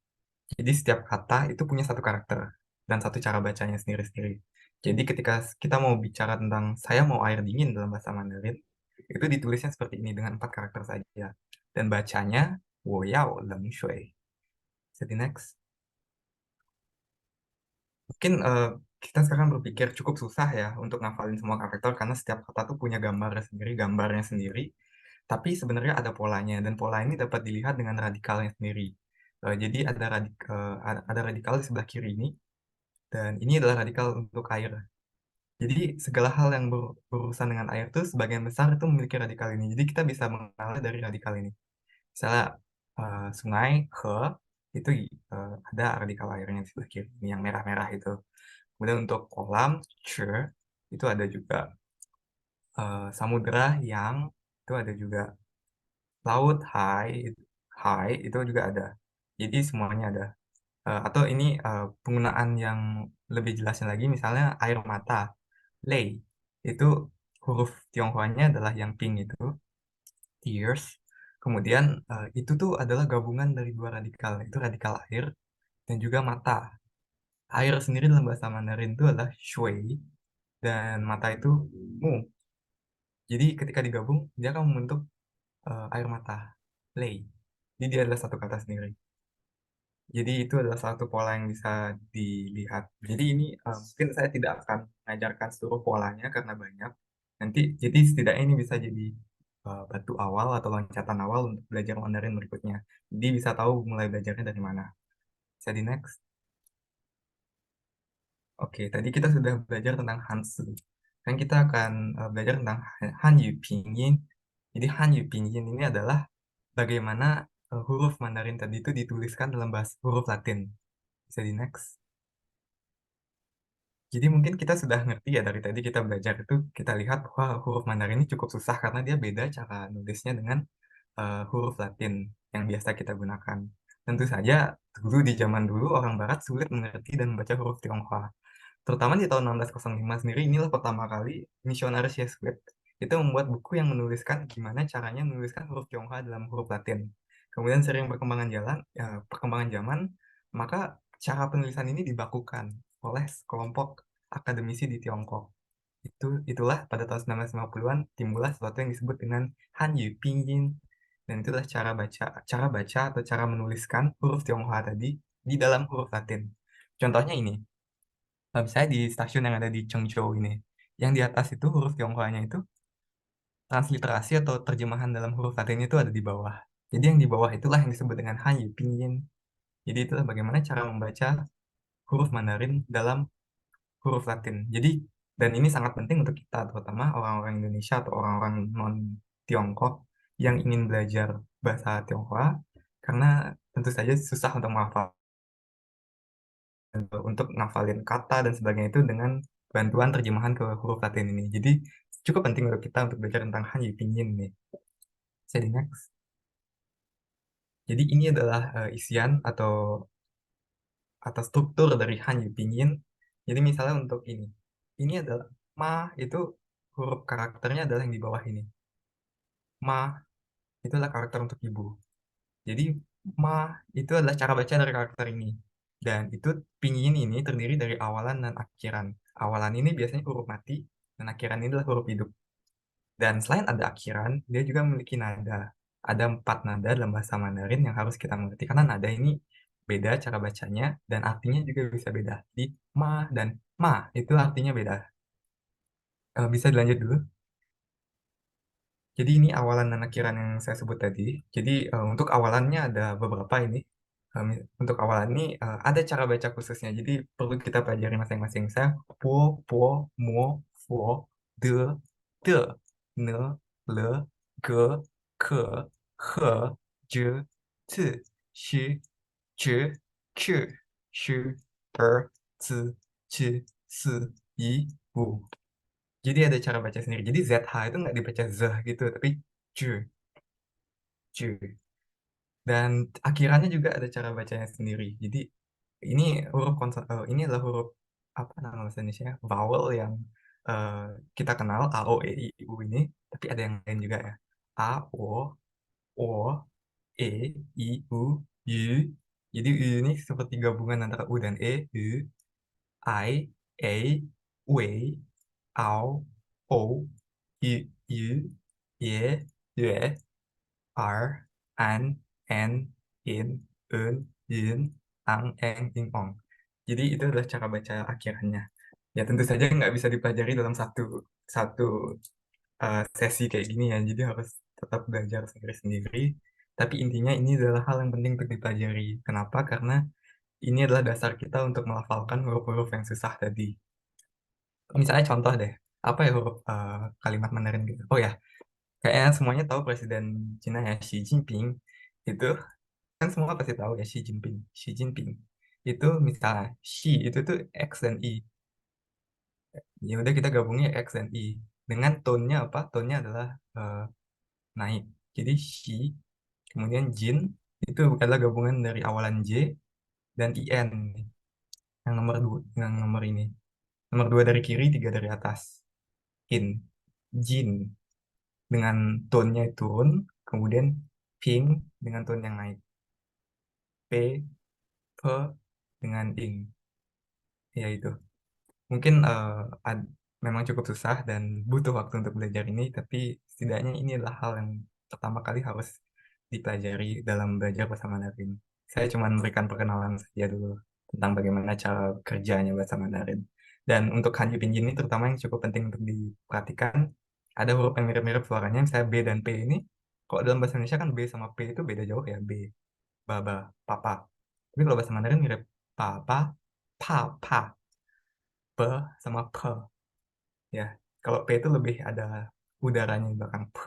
Jadi setiap kata itu punya satu karakter dan satu cara bacanya sendiri-sendiri. Jadi ketika kita mau bicara tentang saya mau air dingin dalam bahasa Mandarin, itu ditulisnya seperti ini dengan 4 karakter saja. Dan bacanya Wo Yao Lang Shui. Jadi next. Mungkin kita sekarang berpikir cukup susah ya untuk ngafalin semua karakter karena setiap kata tuh punya gambarnya sendiri. Tapi sebenarnya ada polanya dan pola ini dapat dilihat dengan radikalnya sendiri. Jadi ada radikal di sebelah kiri ini Dan ini adalah radikal untuk air. Jadi segala hal yang berurusan dengan air itu sebagian besar itu memiliki radikal ini. Jadi kita bisa mengenal dari radikal ini. Misalnya sungai, he, itu ada radikal airnya di sebelah kiri, ini yang merah-merah itu. Kemudian untuk kolam, che, itu ada juga. Samudra, yang, itu ada juga. Laut, hai, itu juga ada. Jadi semuanya ada. Atau ini penggunaan yang lebih jelasnya lagi, misalnya air mata, lei, itu huruf Tionghoanya adalah yang pink itu, tears. Kemudian itu tuh adalah gabungan dari dua radikal, itu radikal air dan juga mata. Air sendiri dalam bahasa Mandarin itu adalah shui, dan mata itu mu. Jadi ketika digabung, dia akan membentuk air mata, lei. Jadi dia adalah satu kata sendiri. Jadi itu adalah satu pola yang bisa dilihat. Jadi ini mungkin saya tidak akan mengajarkan seluruh polanya karena banyak. Nanti jadi setidaknya ini bisa jadi batu awal atau loncatan awal untuk belajar Mandarin berikutnya. Jadi bisa tahu mulai belajarnya dari mana. Bisa di next. Oke, tadi kita sudah belajar tentang Hanzi. Kan kita akan belajar tentang Hanyu Pinyin. Jadi Hanyu Pinyin ini adalah bagaimana huruf Mandarin tadi itu dituliskan dalam bahasa huruf Latin. Bisa di next. Jadi mungkin kita sudah ngerti ya dari tadi kita belajar itu, kita lihat bahwa huruf Mandarin ini cukup susah karena dia beda cara nulisnya dengan huruf Latin yang biasa kita gunakan. Tentu saja dulu di zaman dulu orang Barat sulit mengerti dan membaca huruf Tionghoa. Terutama di tahun 1605 sendiri, inilah pertama kali misionaris Yesuit itu membuat buku yang menuliskan gimana caranya menuliskan huruf Tionghoa dalam huruf Latin. Kemudian sering perkembangan zaman, maka cara penulisan ini dibakukan oleh sekelompok akademisi di Tiongkok. Itulah pada tahun 1950-an timbullah sesuatu yang disebut dengan Hanyu Pinyin, dan itulah cara baca atau cara menuliskan huruf Tionghoa tadi di dalam huruf Latin. Contohnya ini, misalnya di stasiun yang ada di Chengzhou ini, yang di atas itu huruf Tionghoanya itu transliterasi atau terjemahan dalam huruf Latin itu ada di bawah. Jadi yang di bawah itulah yang disebut dengan Hanyu Pinyin. Jadi itulah bagaimana cara membaca huruf Mandarin dalam huruf Latin. Jadi, dan ini sangat penting untuk kita, terutama orang-orang Indonesia atau orang-orang non-Tiongkok yang ingin belajar bahasa Tionghoa, karena tentu saja susah untuk ngafalin kata dan sebagainya itu dengan bantuan terjemahan ke huruf Latin ini. Jadi, cukup penting untuk kita untuk belajar tentang Hanyu Pinyin nih. Saya di next. Jadi ini adalah isian atau struktur dari Hanyu Pinyin. Jadi misalnya untuk ini adalah ma, itu huruf karakternya adalah yang di bawah ini. Ma itu adalah karakter untuk ibu. Jadi ma itu adalah cara baca dari karakter ini. Dan itu pinyin ini terdiri dari awalan dan akhiran. Awalan ini biasanya huruf mati dan akhiran ini adalah huruf hidup. Dan selain ada akhiran, dia juga memiliki nada. Ada 4 nada dalam bahasa Mandarin yang harus kita mengerti karena nada ini beda cara bacanya dan artinya juga bisa beda. Jadi ma dan ma itu artinya beda. Bisa dilanjut dulu. Jadi ini awalan dan akhiran yang saya sebut tadi. Jadi untuk awalannya ada beberapa ini. Untuk awalan ini ada cara baca khususnya. Jadi perlu kita pelajari masing-masing. Saya po, po, mo, fo, de, de, ne, le, ge, ke, he, je, zi, xu, zhi, qu, shu, er, zi, qi, si, yi, wu. Jadi ada cara baca sendiri. Jadi ZH itu nggak dibaca Z gitu, tapi Ju. Ju. Dan akhirannya juga ada cara bacanya sendiri. Jadi ini ini adalah huruf apa nama bahasa Indonesia? Vowel yang eh, kita kenal A, O, E, I, U ini, tapi ada yang lain juga ya. A, O, E, I, U, Y. Jadi U ini seperti gabungan antara U dan E, U, I, A, Wei, Ao, O, Y, Y, Ye, Yue, R, An, En, In, Un, Yin, Ang, Eng, Ing, Ong. Jadi itu adalah cara baca akhirannya. Ya tentu saja nggak bisa dipelajari dalam satu satu sesi kayak gini ya. Jadi harus tetap belajar sendiri-sendiri. Tapi intinya ini adalah hal yang penting untuk dipelajari. Kenapa? Karena ini adalah dasar kita untuk melafalkan huruf-huruf yang susah tadi. Misalnya contoh deh, apa ya huruf kalimat Mandarin gitu. Oh ya, kayaknya semuanya tahu Presiden Cina ya, Xi Jinping. Itu kan semua pasti tahu ya, Xi Jinping. Xi Jinping. Itu misalnya, Xi itu tuh X dan I. Ya udah kita gabungnya X dan I. Dengan tone-nya apa? Tone-nya adalah naik. Jadi Xi, kemudian Jin, itu adalah gabungan dari awalan J dan IN. Yang nomor dua, yang nomor ini. Nomor 2 dari kiri, 3 dari atas. In. Jin. Dengan tone-nya turun, kemudian Ping dengan tone yang naik. P, P dengan ing. Ya itu. Mungkin memang cukup susah dan butuh waktu untuk belajar ini, tapi setidaknya ini adalah hal yang pertama kali harus dipelajari dalam belajar bahasa Mandarin. Saya cuma memberikan perkenalan saja dulu tentang bagaimana cara kerjanya bahasa Mandarin. Dan untuk Hanyu Pinyin ini terutama yang cukup penting untuk diperhatikan, ada huruf yang mirip-mirip suaranya, misalnya B dan P ini, kalau dalam bahasa Indonesia kan B sama P itu beda jauh ya, B, baba, papa. Tapi kalau bahasa Mandarin mirip papa, pa, P sama P. Ya, kalau P itu lebih ada udaranya di belakang P.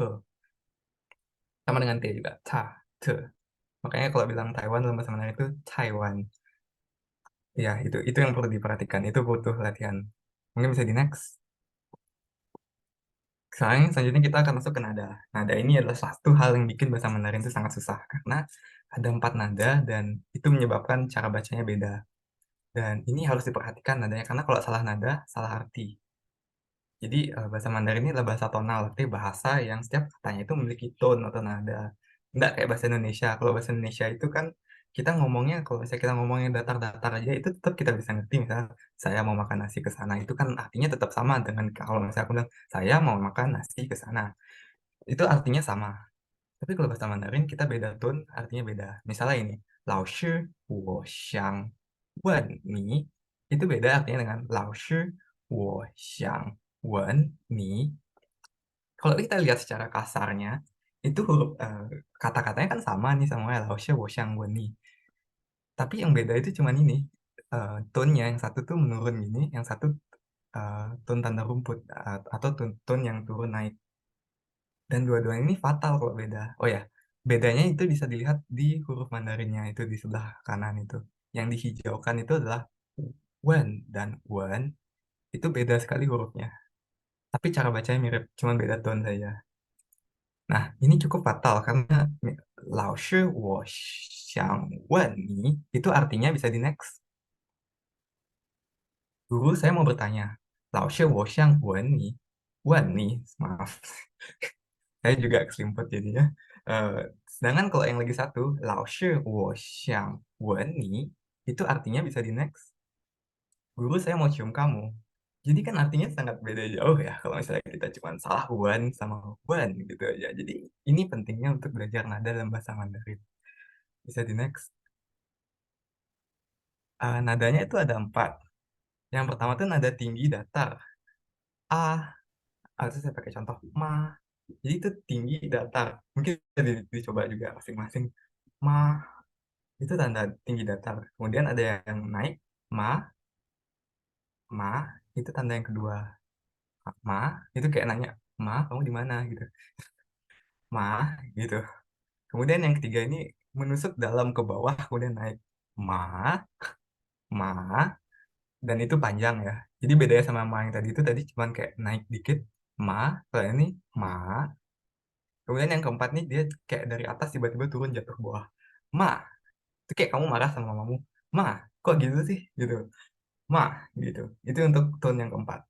Sama dengan T juga, ta, te. Makanya kalau bilang Taiwan dalam bahasa Mandarin itu Taiwan. Ya, itu yang perlu diperhatikan. Itu butuh latihan. Mungkin bisa di next. Selanjutnya kita akan masuk ke nada. Nada ini adalah satu hal yang bikin bahasa Mandarin itu sangat susah. Karena ada 4 nada dan itu menyebabkan cara bacanya beda. Dan ini harus diperhatikan nadanya. Karena kalau salah nada, salah arti. Jadi bahasa Mandarin ini adalah bahasa tonal, artinya bahasa yang setiap katanya itu memiliki tone atau nada. Nggak kayak bahasa Indonesia. Kalau bahasa Indonesia itu kan kita ngomongnya, kalau misalnya kita ngomongnya datar-datar aja, itu tetap kita bisa ngerti. Misalnya, saya mau makan nasi ke sana, itu kan artinya tetap sama dengan kalau misalnya aku bilang, saya mau makan nasi ke sana. Itu artinya sama. Tapi kalau bahasa Mandarin, kita beda tone, artinya beda. Misalnya ini, Lao shi wo xiang wen ni, itu beda artinya dengan Lao shi wo xiang wen ni. Kalau kita lihat secara kasarnya, itu huruf kata-katanya kan sama nih semuanya Lao shi wo xiang wen ni. Tapi yang beda itu cuman ini, tone-nya yang satu tuh menurun gini, yang satu tone tanda rumput atau tone yang turun naik. Dan dua-duanya ini fatal kalau beda. Oh ya, bedanya itu bisa dilihat di huruf Mandarinnya itu di sebelah kanan itu. Yang dihijaukan itu adalah wen dan wen. Itu beda sekali hurufnya. Tapi cara bacanya mirip, cuma beda tone saja. Nah, ini cukup fatal karena Lao shi wo xiang wen ni itu artinya bisa di next. Guru saya mau bertanya, Lao shi wo xiang wen ni, maaf. Saya juga keselimput jadinya. Sedangkan kalau yang lagi satu, Lao shi wo xiang wen ni, itu artinya bisa di next. Guru saya mau cium kamu. Jadi kan artinya sangat beda jauh ya kalau misalnya kita cuma salah wen sama wen gitu aja. Jadi ini pentingnya untuk belajar nada dalam bahasa Mandarin. Bisa di next. Nadanya itu ada 4. Yang pertama tuh nada tinggi datar. Itu saya pakai contoh ma. Jadi itu tinggi datar. Mungkin bisa dicoba juga masing-masing. Ma itu tanda tinggi datar. Kemudian ada yang naik ma, ma itu tanda yang kedua. Ma itu kayak nanya, ma kamu di mana gitu. Ma gitu. Kemudian yang ketiga ini menusuk dalam ke bawah kemudian naik ma, ma dan itu panjang ya. Jadi bedanya sama ma yang tadi cuman kayak naik dikit ma, kalau ini ma. Kemudian yang keempat nih dia kayak dari atas tiba-tiba turun jatuh ke bawah. Ma, itu kayak kamu marah sama mamamu. Ma, kok gitu sih? Gitu. Ma, gitu. Itu untuk tone yang keempat.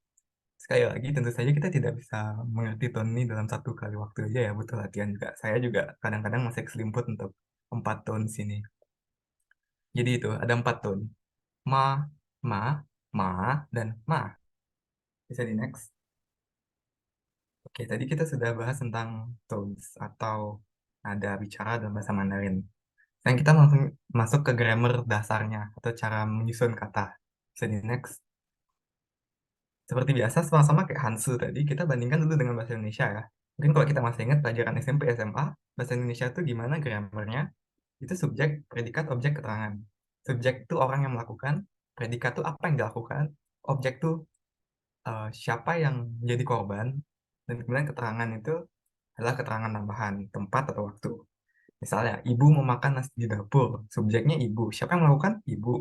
Sekali lagi, tentu saja kita tidak bisa mengerti tone ini dalam satu kali waktu aja ya, butuh latihan juga. Saya juga kadang-kadang masih keselimput untuk 4 tone sini. Jadi itu, ada 4 tone. Ma, ma, ma, dan ma. Bisa di next. Oke, tadi kita sudah bahas tentang tones atau nada bicara dalam bahasa Mandarin. Dan kita langsung masuk ke grammar dasarnya atau cara menyusun kata. Bisa di next. Seperti biasa, sama-sama kayak Hansu tadi, kita bandingkan dulu dengan bahasa Indonesia ya. Mungkin kalau kita masih ingat pelajaran SMP, SMA, bahasa Indonesia itu gimana grammarnya? Itu subjek, predikat, objek, keterangan. Subjek itu orang yang melakukan, predikat itu apa yang dilakukan, objek itu siapa yang menjadi korban, dan kemudian keterangan itu adalah keterangan tambahan, tempat atau waktu. Misalnya, ibu memakan nasi di dapur, subjeknya ibu. Siapa yang melakukan? Ibu.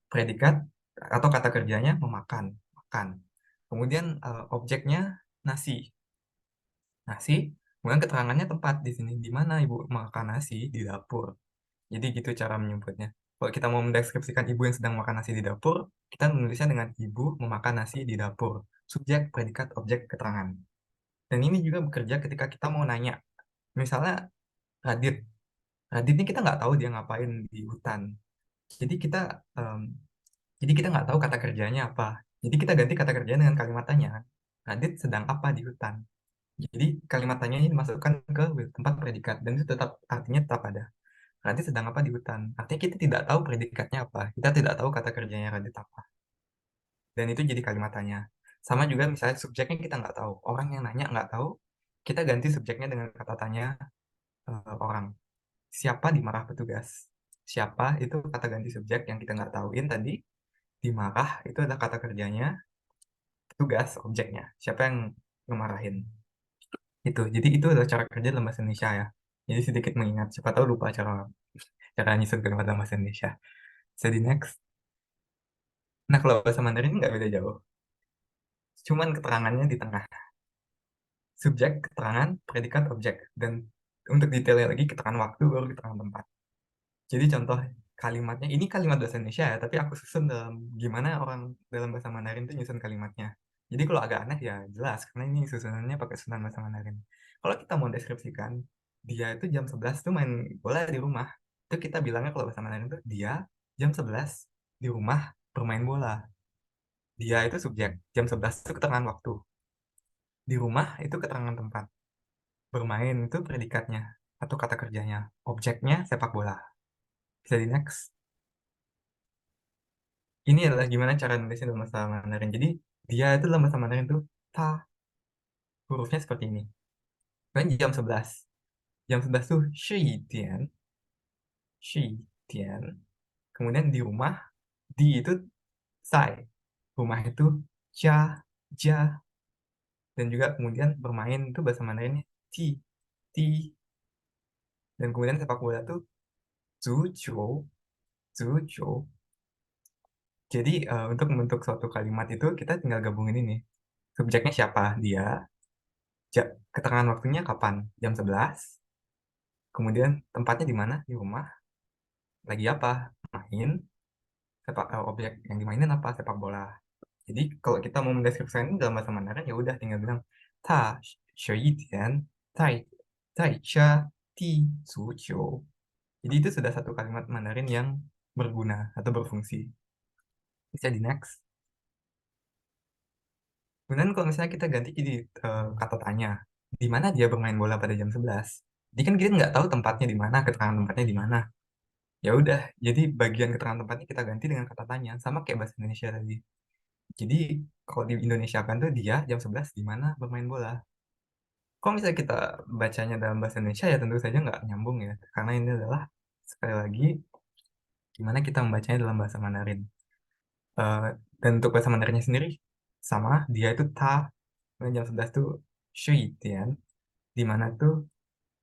Predikat atau kata kerjanya memakan, makan. Kemudian objeknya nasi. Nasi, kemudian keterangannya tempat di sini. Di mana ibu makan nasi? Di dapur. Jadi gitu cara menyebutnya. Kalau kita mau mendeskripsikan ibu yang sedang makan nasi di dapur, kita menulisnya dengan ibu memakan nasi di dapur. Subjek, predikat, objek, keterangan. Dan ini juga bekerja ketika kita mau nanya. Misalnya, Radit. Radit ini kita nggak tahu dia ngapain di hutan. Jadi kita nggak tahu kata kerjanya apa. Jadi kita ganti kata kerjanya dengan kalimat tanya. Radit sedang apa di hutan? Jadi kalimat tanya ini dimasukkan ke tempat predikat dan itu artinya tetap ada. Radit sedang apa di hutan? Artinya kita tidak tahu predikatnya apa. Kita tidak tahu kata kerjanya Radit apa. Dan itu jadi kalimat tanya. Sama juga misalnya subjeknya kita nggak tahu. Orang yang nanya nggak tahu. Kita ganti subjeknya dengan kata tanya orang. Siapa dimarah petugas? Siapa itu kata ganti subjek yang kita nggak tahuin tadi. Dimarah itu adalah kata kerjanya. Petugas objeknya. Siapa yang ngemarahin? Itu. Jadi itu adalah cara kerja dalam bahasa Indonesia ya. Jadi sedikit mengingat. Siapa tahu lupa cara nyusun kalimat dalam bahasa Indonesia. Jadi next. Nah, kalau bahasa Mandarin nggak beda jauh. Cuman keterangannya di tengah. Subjek, keterangan, predikat, objek. Dan untuk detailnya lagi, keterangan waktu, baru keterangan tempat. Jadi contoh kalimatnya, ini kalimat bahasa Indonesia ya, tapi aku susun dalam gimana orang dalam bahasa Mandarin itu nyusun kalimatnya. Jadi kalau agak aneh ya jelas, karena ini susunannya pakai susunan bahasa Mandarin. Kalau kita mau deskripsikan, dia itu jam 11 tuh main bola di rumah. Itu kita bilangnya kalau bahasa Mandarin itu, dia jam 11 di rumah bermain bola. Dia itu subjek, jam 11 itu keterangan waktu. Di rumah itu keterangan tempat. Bermain itu predikatnya atau kata kerjanya. Objeknya sepak bola. Bisa di next. Ini adalah gimana cara nulisnya dalam bahasa Mandarin. Jadi dia itu dalam bahasa Mandarin itu ta. Hurufnya seperti ini. Kan jam 11. Jam 11 tuh shi tian. Shi tian. Kemudian di rumah, di itu sai. Rumah itu ja, ja. Dan juga kemudian bermain itu bahasa Mandarinnya ti, ti. Dan kemudian sepak bola tuh zuju, zuju. Jadi untuk membentuk suatu kalimat itu kita tinggal gabungin ini. Subjeknya siapa? Dia. Keterangan waktunya kapan? Jam 11. Kemudian tempatnya di mana? Di rumah. Lagi apa? Main. Objek yang dimainin apa? Sepak bola. Jadi kalau kita mau mendeskripsikan ini dalam bahasa Mandarin ya udah tinggal bilang ta shui tian tai tai cha ti su qiu. Jadi itu sudah satu kalimat Mandarin yang berguna atau berfungsi. Bisa di next. Kemudian kalau misalnya kita ganti jadi kata tanya, di mana dia bermain bola pada jam 11? Jadi kan kita nggak tahu tempatnya di mana, keterangan tempatnya di mana. Ya udah, jadi bagian keterangan tempatnya kita ganti dengan kata tanya, sama kayak bahasa Indonesia tadi. Jadi kalau di Indonesia kan tuh dia jam 11 di mana bermain bola. Kalau misalnya kita bacanya dalam bahasa Indonesia ya tentu saja nggak nyambung ya, karena ini adalah sekali lagi gimana kita membacanya dalam bahasa Mandarin. Dan untuk bahasa Mandarinnya sendiri sama, dia itu ta, jam 11 tuh shui tian, di mana tuh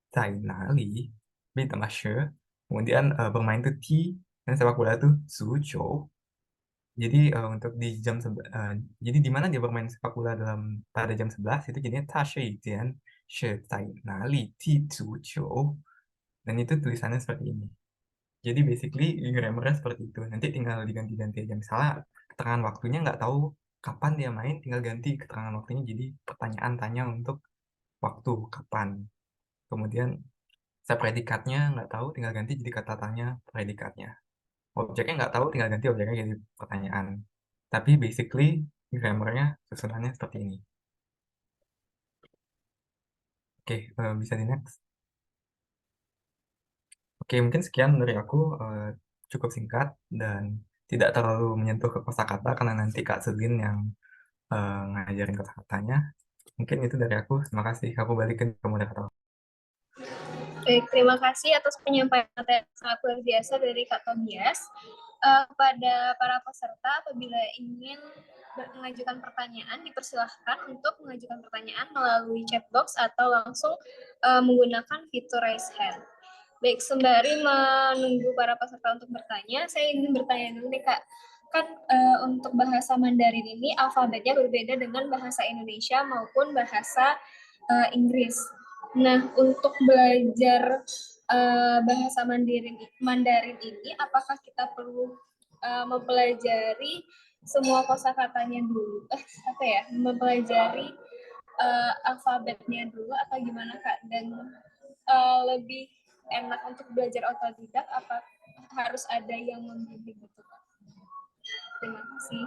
zai nali, bi tambah she, kemudian bermain tuh ti, dan sepak bola tuh zu chou. Jadi untuk di jadi di mana dia bermain sepak bola pada jam 11 itu jadinya ta shui tian, she zai nali ti zu chou. Dan itu tulisannya seperti ini. Jadi basically grammarnya seperti itu. Nanti tinggal diganti-ganti aja. Misalnya keterangan waktunya nggak tahu kapan dia main, tinggal ganti keterangan waktunya jadi pertanyaan tanya untuk waktu kapan. Kemudian saya predikatnya nggak tahu, tinggal ganti jadi kata tanya predikatnya. Objeknya nggak tahu, tinggal ganti objeknya jadi pertanyaan. Tapi basically grammarnya susunannya seperti ini. Oke, bisa di next. Oke, mungkin sekian dari aku, cukup singkat dan tidak terlalu menyentuh ke kosakata karena nanti Kak Selin yang ngajarin kosakatanya. Mungkin itu dari aku. Terima kasih. Aku balikin ke moderator. Baik, terima kasih atas penyampaian materi yang sangat luar biasa dari Kak Tobias. Kepada para peserta apabila ingin mengajukan pertanyaan, dipersilahkan untuk mengajukan pertanyaan melalui chat box atau langsung menggunakan fitur raise hand. Baik, sembari menunggu para peserta untuk bertanya, saya ingin bertanya dulu nih Kak. Kan untuk bahasa Mandarin ini alfabetnya berbeda dengan bahasa Indonesia maupun bahasa Inggris. Nah, untuk belajar bahasa Mandarin ini, apakah kita perlu mempelajari semua kosakatanya dulu? Mempelajari alfabetnya dulu atau gimana Kak? Dan lebih enak untuk belajar otodidak apa harus ada yang membimbing gitu Kak? Terima kasih.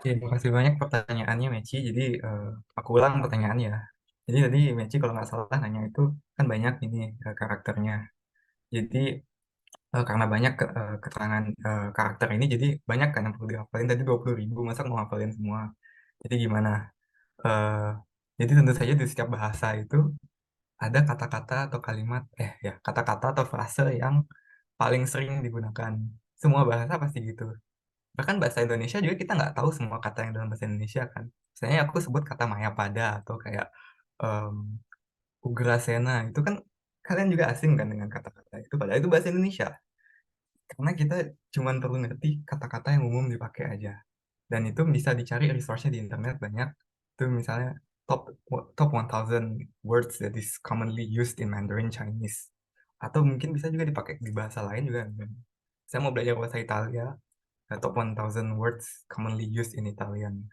Oke, makasih banyak pertanyaannya, Meci. Jadi, aku ulang pertanyaannya. Jadi tadi Meci kalau nggak salah nanya itu kan banyak ini karakternya. Jadi, karena banyak keterangan karakter ini, jadi banyak kan yang perlu dihafalin. Tadi 20.000, masa mau hafalin semua? Jadi gimana? Eh, jadi tentu saja di setiap bahasa itu ada kata-kata atau kalimat, kata-kata atau frase yang paling sering digunakan. Semua bahasa pasti gitu. Bahkan bahasa Indonesia juga kita nggak tahu semua kata yang dalam bahasa Indonesia kan. Misalnya aku sebut kata Mayapada atau kayak em, Ugrasena, itu kan kalian juga asing kan dengan kata-kata itu. Padahal itu bahasa Indonesia. Karena kita cuma perlu ngerti kata-kata yang umum dipakai aja. Dan itu bisa dicari resource-nya di internet banyak. Itu misalnya top top 1000 words that is commonly used in Mandarin Chinese. Atau mungkin bisa juga dipakai di bahasa lain juga. Saya mau belajar bahasa Italia, top 1000 words commonly used in Italian.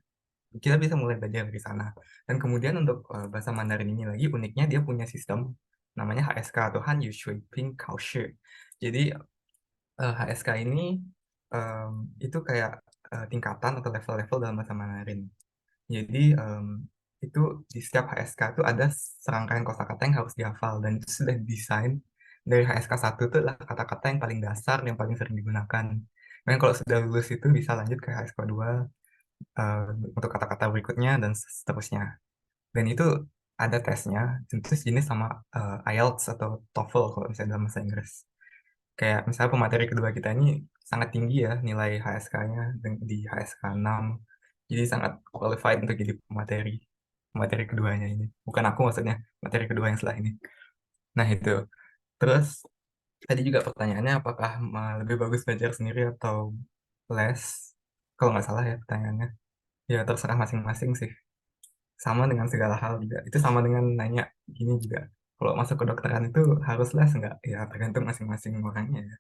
Kita bisa mulai belajar dari sana. Dan kemudian untuk bahasa Mandarin ini lagi, uniknya dia punya sistem namanya HSK atau Han Yu Shui Ping Kao Shi. Jadi HSK ini itu kayak tingkatan atau level-level dalam bahasa Mandarin. Jadi itu di setiap HSK itu ada serangkaian kosakata yang harus dihafal dan itu sudah didesain dari HSK 1 itu adalah kata-kata yang paling dasar yang paling sering digunakan. Dan kalau sudah lulus itu bisa lanjut ke HSK 2 untuk kata-kata berikutnya dan seterusnya. Dan itu ada tesnya, tentu sejenis sama IELTS atau TOEFL kalau misalnya dalam bahasa Inggres. Kayak misalnya pemateri kedua kita ini sangat tinggi ya nilai HSK-nya di HSK 6. Jadi sangat qualified untuk jadi pemateri keduanya ini. Bukan aku maksudnya, materi kedua yang setelah ini. Nah itu. Terus tadi juga pertanyaannya apakah lebih bagus belajar sendiri atau les? Kalau nggak salah ya pertanyaannya. Ya terserah masing-masing sih. Sama dengan segala hal juga. Itu sama dengan nanya gini juga. Kalau masuk kedokteran itu harus les nggak? Ya tergantung masing-masing orangnya ya.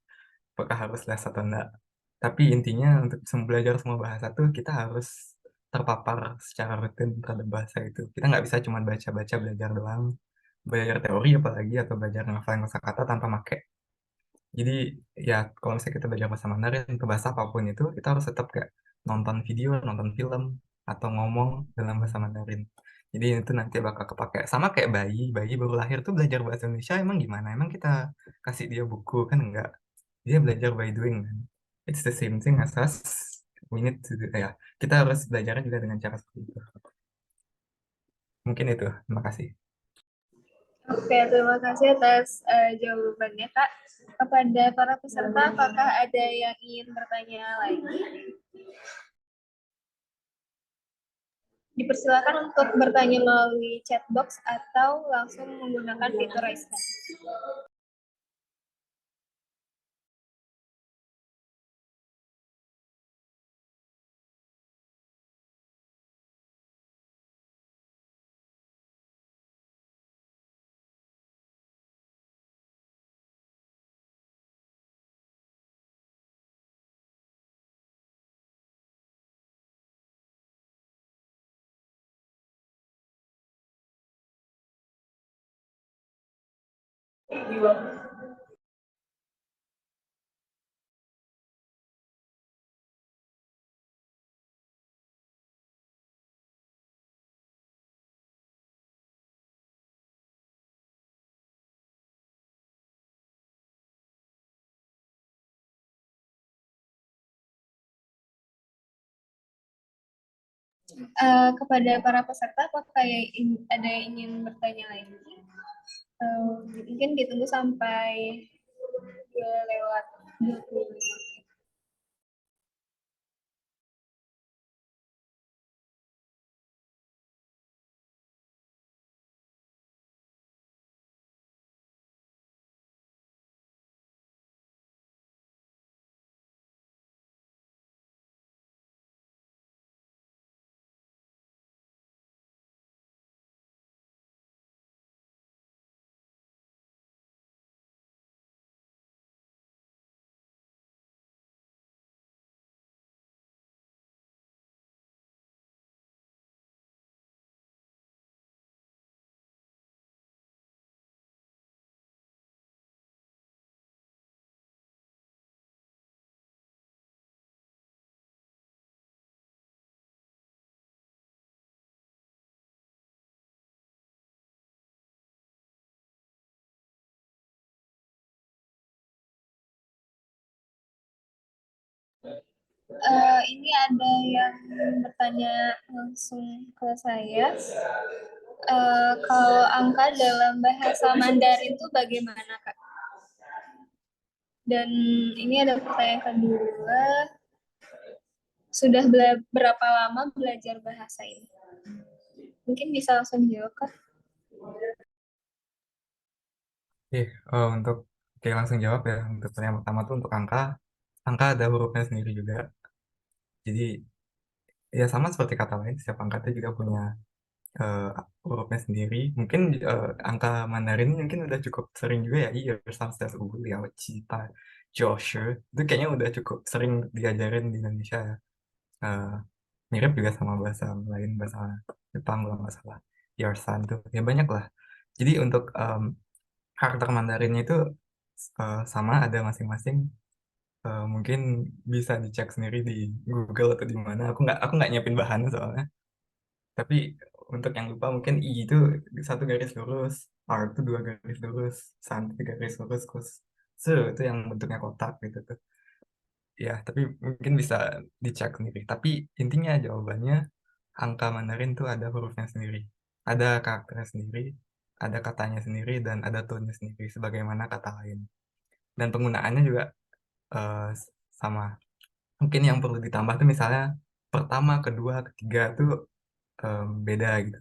Apakah harus les atau enggak. Tapi intinya untuk belajar semua bahasa tuh kita harus terpapar secara rutin terhadap bahasa itu. Kita nggak bisa cuma baca-baca belajar doang, belajar teori apalagi atau belajar ngafalin kosakata tanpa make. Jadi ya kalau misalnya kita belajar bahasa Mandarin ke bahasa apapun itu, kita harus tetap kayak nonton video, nonton film, atau ngomong dalam bahasa Mandarin. Jadi itu nanti bakal kepake. Sama kayak bayi baru lahir tuh belajar bahasa Indonesia emang gimana? Emang kita kasih dia buku kan enggak? Dia belajar by doing kan. It's the same thing as us. We need to do, ya. Kita harus belajarnya juga dengan cara seperti itu. Mungkin itu. Terima kasih. Oke, terima kasih atas jawabannya Kak. Kepada para peserta, apakah ada yang ingin bertanya lagi? Dipersilakan untuk bertanya melalui chat box atau langsung menggunakan fitur raise hand. Kepada para peserta, apakah ada yang ingin bertanya lagi? Mungkin ditunggu sampai lewat 25. Ini ada yang bertanya langsung ke saya. Kalau angka dalam bahasa Mandarin itu bagaimana, Kak? Dan ini ada pertanyaan kedua, sudah berapa lama belajar bahasa ini? Mungkin bisa langsung dijawab, Kak. Untuk langsung jawab ya. Untuk pertanyaan pertama tuh untuk angka ada hurufnya sendiri juga. Jadi ya sama seperti kata lain, setiap angka itu juga punya eh, hurufnya sendiri. Mungkin angka Mandarin mungkin udah cukup sering juga ya. Iya, Samstes Ugu, Liao, Cita, Joshe. Itu kayaknya udah cukup sering diajarin di Indonesia ya. Eh, Mirip juga sama bahasa lain, bahasa Jepang kalau nggak salah. Yarsan tuh, ya banyak lah. Jadi untuk karakter Mandarinnya itu sama ada masing-masing. Mungkin bisa dicek sendiri di Google atau di mana. Aku nggak nyiapin bahan soalnya. Tapi untuk yang lupa mungkin I itu satu garis lurus, R itu dua garis lurus, San tiga garis lurus, terus Se itu yang bentuknya kotak gitu tuh. Ya, tapi mungkin bisa dicek sendiri. Tapi intinya jawabannya angka Mandarin tuh ada hurufnya sendiri, ada karakternya sendiri, ada katanya sendiri, dan ada tone-nya sendiri sebagaimana kata lain. Dan penggunaannya juga eh, sama. Mungkin yang perlu ditambah tuh misalnya pertama, kedua, ketiga tuh beda gitu.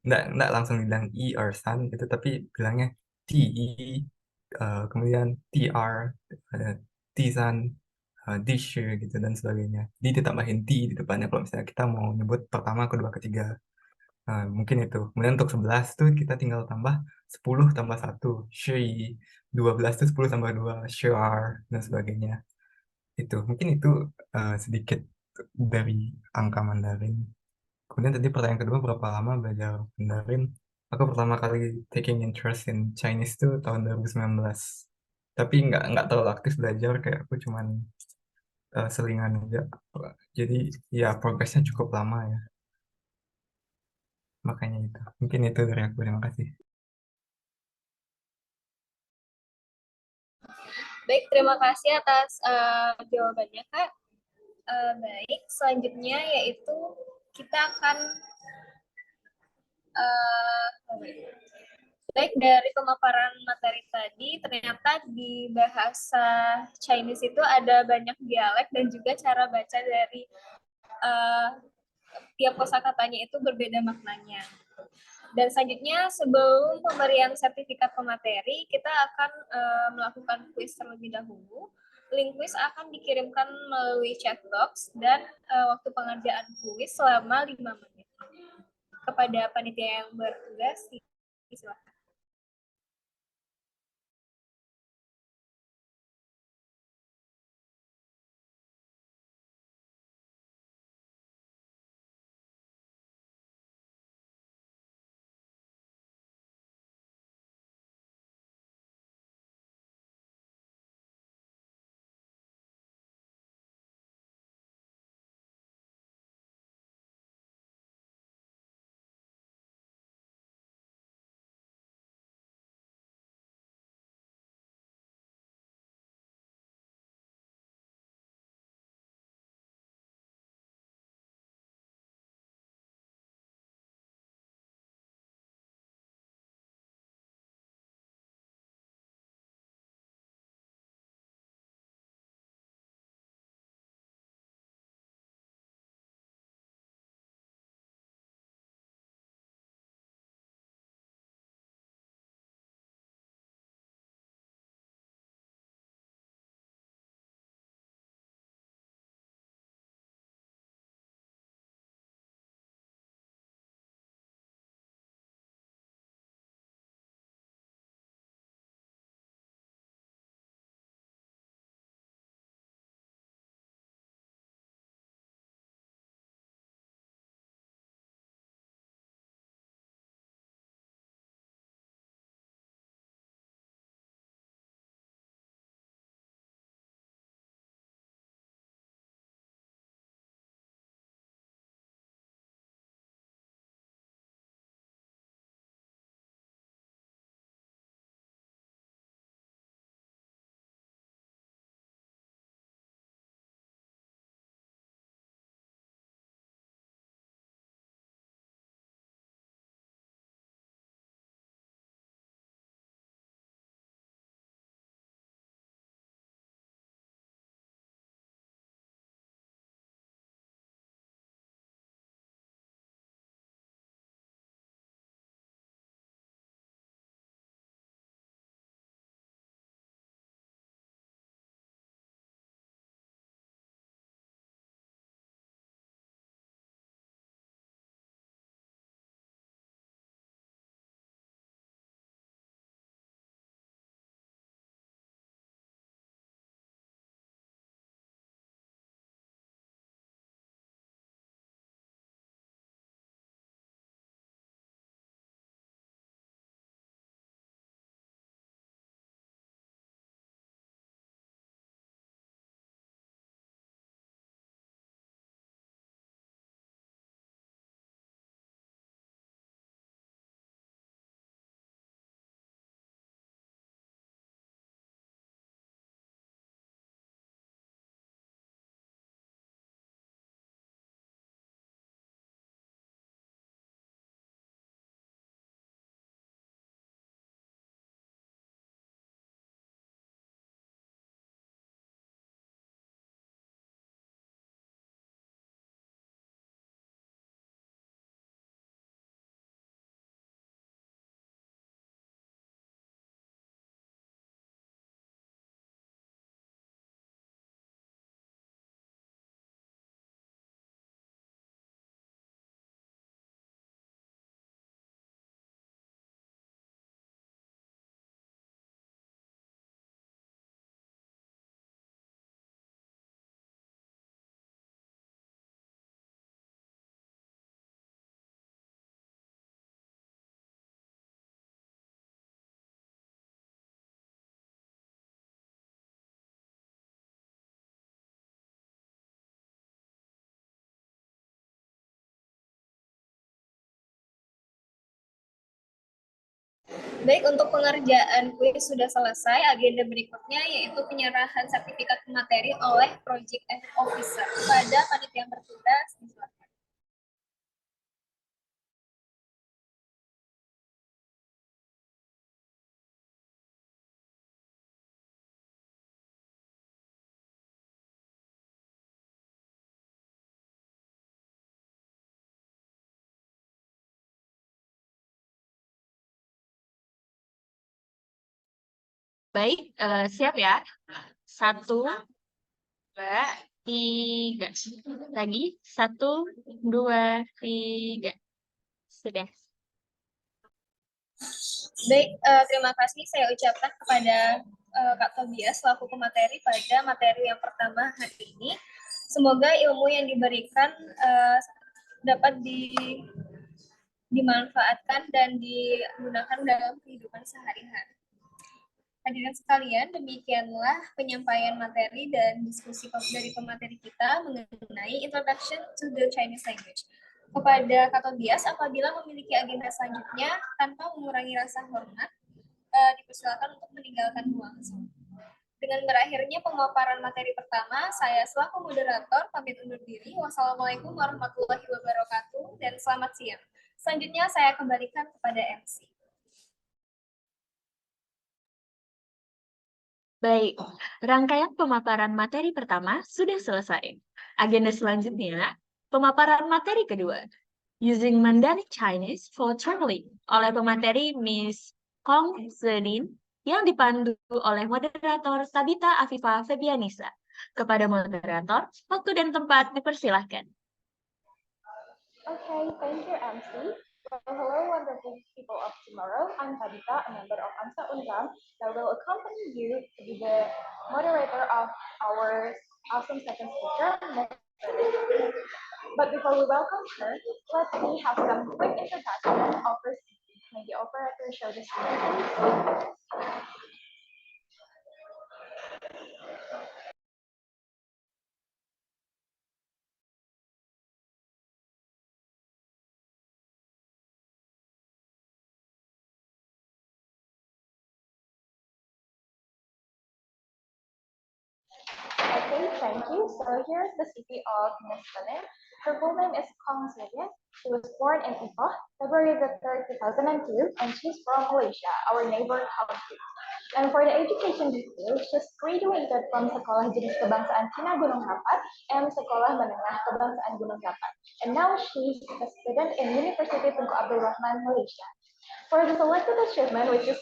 Nggak langsung bilang I or San gitu, tapi bilangnya T I, kemudian T R, ada T San, dish gitu dan sebagainya. Jadi ditambahin T di depannya kalau misalnya kita mau nyebut pertama, kedua, ketiga. Mungkin itu. Kemudian untuk 11 tuh kita tinggal tambah 10 tambah 1, Shui. 12 tuh 10 tambah 2, Shuar, dan sebagainya. Itu. Mungkin itu sedikit dari angka Mandarin. Kemudian tadi pertanyaan kedua, berapa lama belajar Mandarin? Aku pertama kali taking interest in Chinese tuh tahun 2019. Tapi nggak terlalu aktif belajar, kayak aku cuman selingan aja. Jadi ya progresnya cukup lama ya. Makanya itu. Mungkin itu dari aku. Terima kasih. Baik, terima kasih atas jawabannya, Kak. Baik, selanjutnya yaitu kita akan baik dari pemaparan materi tadi, ternyata di bahasa Chinese itu ada banyak dialek dan juga cara baca dari tiap kosakatanya itu berbeda maknanya. Dan selanjutnya sebelum pemberian sertifikat pemateri, kita akan melakukan kuis terlebih dahulu. Link kuis akan dikirimkan melalui chat box dan waktu pengerjaan kuis selama 5 menit. Kepada panitia yang bertugas, silakan. Baik, untuk pengerjaan kuis sudah selesai. Agenda berikutnya yaitu penyerahan sertifikat materi oleh Project Officer pada panitia yang bertugas. Baik, siap ya. 1, 2, 3. Lagi 1, 2, 3. Sudah. Baik, terima kasih saya ucapkan kepada Kak Tobias selaku pemateri pada materi yang pertama hari ini. Semoga ilmu yang diberikan dapat dimanfaatkan dan digunakan dalam kehidupan sehari-hari. Hadirin sekalian, demikianlah penyampaian materi dan diskusi dari pemateri kita mengenai Introduction to the Chinese Language. Kepada Kak Tobias, apabila memiliki agenda selanjutnya tanpa mengurangi rasa hormat, dipersilakan untuk meninggalkan ruang Zoom. Dengan berakhirnya pemaparan materi pertama, saya selaku moderator pamit undur diri. Wassalamualaikum warahmatullahi wabarakatuh dan selamat siang. Selanjutnya saya kembalikan kepada MC. Baik, rangkaian pemaparan materi pertama sudah selesai. Agenda selanjutnya, pemaparan materi kedua, Using Mandarin Chinese for Traveling, oleh pemateri Miss Kong Zilin, yang dipandu oleh moderator Tabita Afifa Febianisa. Kepada moderator, waktu dan tempat dipersilahkan. Okay, thank you, MC. Well, hello, wonderful people of tomorrow. I'm Tabita, a member of AMSA Unram, that will accompany you to be the moderator of our awesome second speaker, Ms. Lily. But before we welcome her, let me have some quick introduction of her speaker. May the operator show the screen, please? Okay, thank you. So here's the CV of Ms. Lily. Her full name is Kong Zilin. She was born in Ipoh, February the 3rd, 2002, and she's from Malaysia, our neighbor country. And for the education details, she's graduated from Sekolah Jenis Kebangsaan Cina Gunung Hapat and Sekolah Menengah Kebangsaan Gunung Hapat. And now she's a student in University Tunku Abdul Rahman, Malaysia. For the selected achievement, which is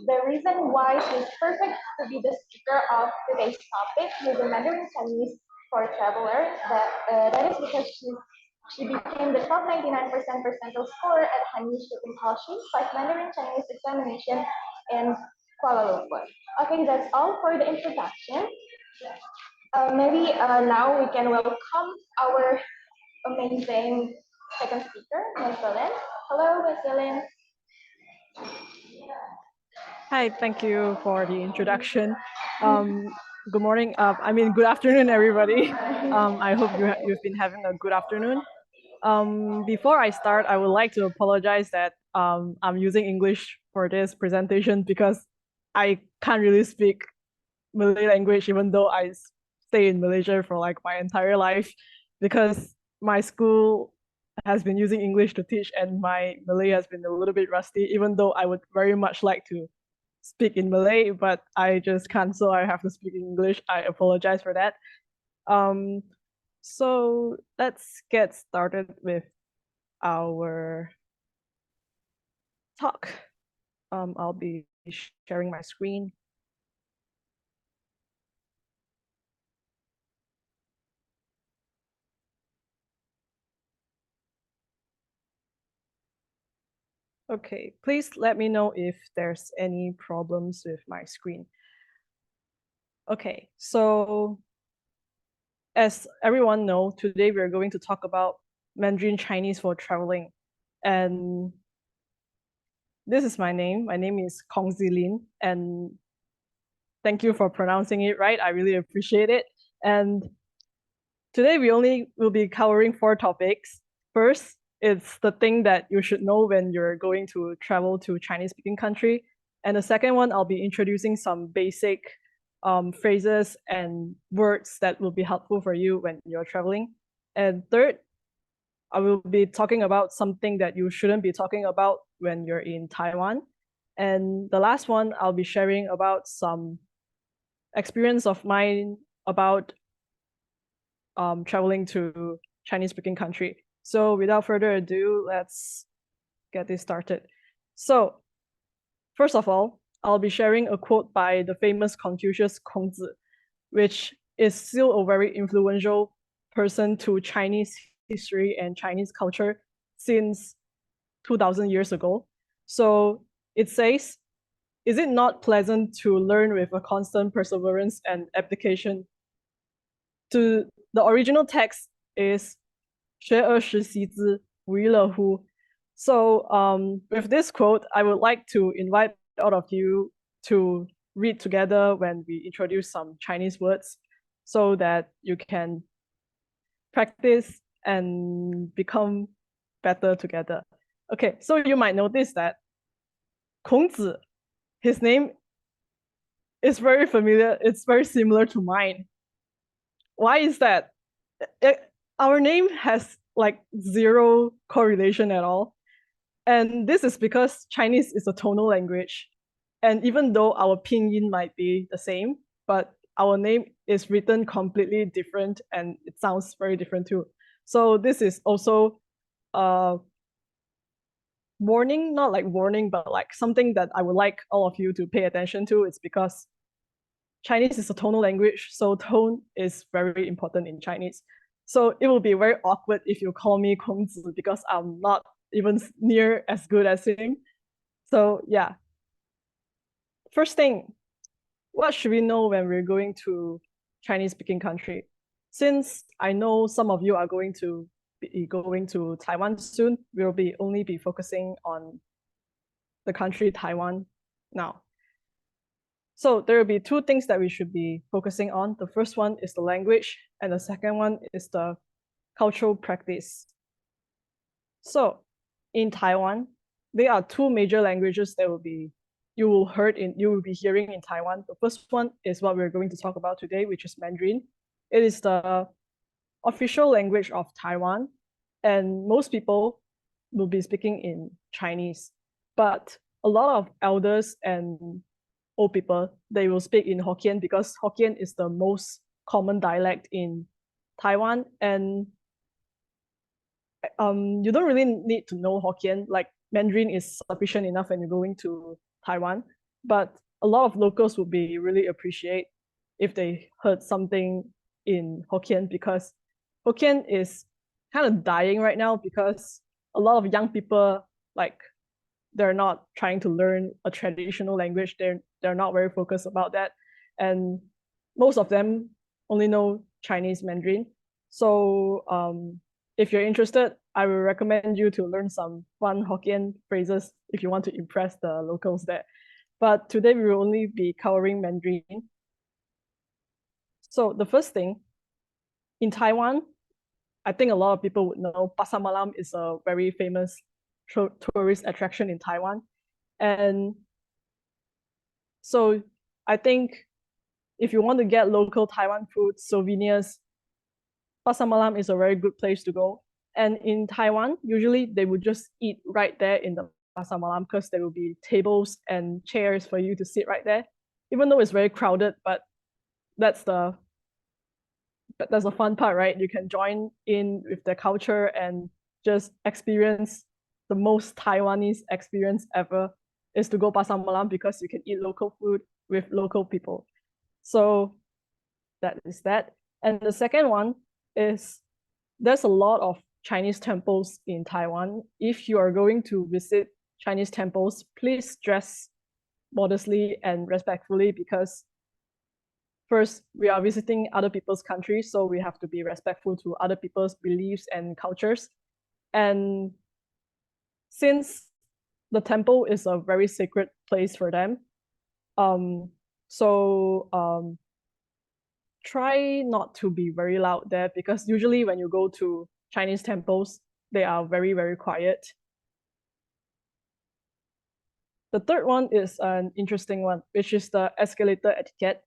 the reason why she's perfect to be the speaker of today's topic, using Mandarin Chinese for traveler, that is because she became the top 99% percentile scorer at Hanyu Shipping Policy / Mandarin Chinese examination in Kuala Lumpur. Okay, that's all for the introduction. Maybe now we can welcome our amazing second speaker, Ms. Yelin. Hello, Ms. Yelin. Hi, thank you for the introduction. Good morning, good afternoon, everybody. I hope you've been having a good afternoon. Before I start, I would like to apologize that I'm using English for this presentation because I can't really speak Malay language, even though I stay in Malaysia for like my entire life, because my school has been using English to teach and my Malay has been a little bit rusty, even though I would very much like to speak in Malay, but I just can't, so I have to speak in English. I apologize for that. So let's get started with our talk. I'll be sharing my screen. Okay, please let me know if there's any problems with my screen. Okay, so as everyone knows, today we're going to talk about Mandarin Chinese for traveling. And this is my name. My name is Kong Zilin, and thank you for pronouncing it right. I really appreciate it. And today we only will be covering 4 topics. First, it's the thing that you should know when you're going to travel to Chinese-speaking country. And the second one, I'll be introducing some basic phrases and words that will be helpful for you when you're traveling. And third, I will be talking about something that you shouldn't be talking about when you're in Taiwan. And the last one, I'll be sharing about some experience of mine about traveling to Chinese-speaking country. So without further ado, let's get this started. So first of all, I'll be sharing a quote by the famous Confucius Kongzi, which is still a very influential person to Chinese history and Chinese culture since 2000 years ago. So it says, "Is it not pleasant to learn with a constant perseverance and application?" To the original text is 学而时习之，无亦乐乎. So with this quote, I would like to invite all of you to read together when we introduce some Chinese words so that you can practice and become better together. Okay, so you might notice that 孔子, his name is very familiar. It's very similar to mine. Why is that? Our name has like zero correlation at all. And this is because Chinese is a tonal language. And even though our pinyin might be the same, but our name is written completely different and it sounds very different too. So this is also warning, not like warning, but like something that I would like all of you to pay attention to. It's because Chinese is a tonal language, so tone is very important in Chinese. So it will be very awkward if you call me Kongzi because I'm not even near as good as him. So yeah. First thing, what should we know when we're going to Chinese-speaking country? Since I know some of you are going to be going to Taiwan soon, we'll only be focusing on the country Taiwan now. So there will be two things that we should be focusing on. The first one is the language, and the second one is the cultural practice. So in Taiwan, there are two major languages that you will be hearing in Taiwan. The first one is what we're going to talk about today, which is Mandarin. It is the official language of Taiwan, and most people will be speaking in Chinese. But a lot of elders and old people, they will speak in Hokkien because Hokkien is the most common dialect in Taiwan. And you don't really need to know Hokkien. Like Mandarin is sufficient enough when you're going to Taiwan. But a lot of locals would be really appreciate if they heard something in Hokkien, because Hokkien is kind of dying right now because a lot of young people, like, they're not trying to learn a traditional language. They're not very focused about that. And most of them only know Chinese Mandarin. So if you're interested, I will recommend you to learn some fun Hokkien phrases if you want to impress the locals there. But today we will only be covering Mandarin. So the first thing, in Taiwan, I think a lot of people would know Pasar Malam is a very famous tourist attraction in Taiwan. And so I think if you want to get local Taiwan food, souvenirs, Pasar Malam is a very good place to go. And in Taiwan, usually they would just eat right there in the Pasar Malam because there will be tables and chairs for you to sit right there, even though it's very crowded, but that's the fun part, right? You can join in with the culture and just experience the most Taiwanese experience ever is to go Pasar Malam because you can eat local food with local people. So that is that. And the second one is there's a lot of Chinese temples in Taiwan. If you are going to visit Chinese temples, please dress modestly and respectfully because first, we are visiting other people's countries, so we have to be respectful to other people's beliefs and cultures. And since the temple is a very sacred place for them, try not to be very loud there because usually when you go to Chinese temples, they are very, very quiet. The third one is an interesting one, which is the escalator etiquette.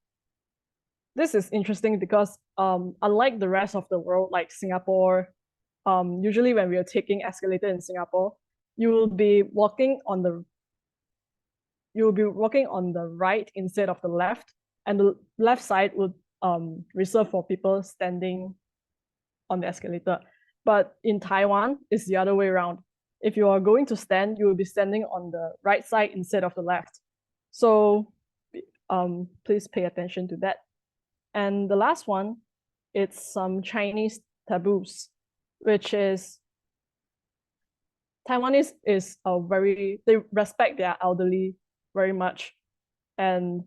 This is interesting because unlike the rest of the world, like Singapore, usually when we are taking escalator in Singapore, you will be walking on the right instead of the left, and the left side would reserved for people standing on the escalator. But in Taiwan, it's the other way around. If you are going to stand, you will be standing on the right side instead of the left. So please pay attention to that. And the last one, it's some Chinese taboos, which is Taiwanese is they respect their elderly very much. And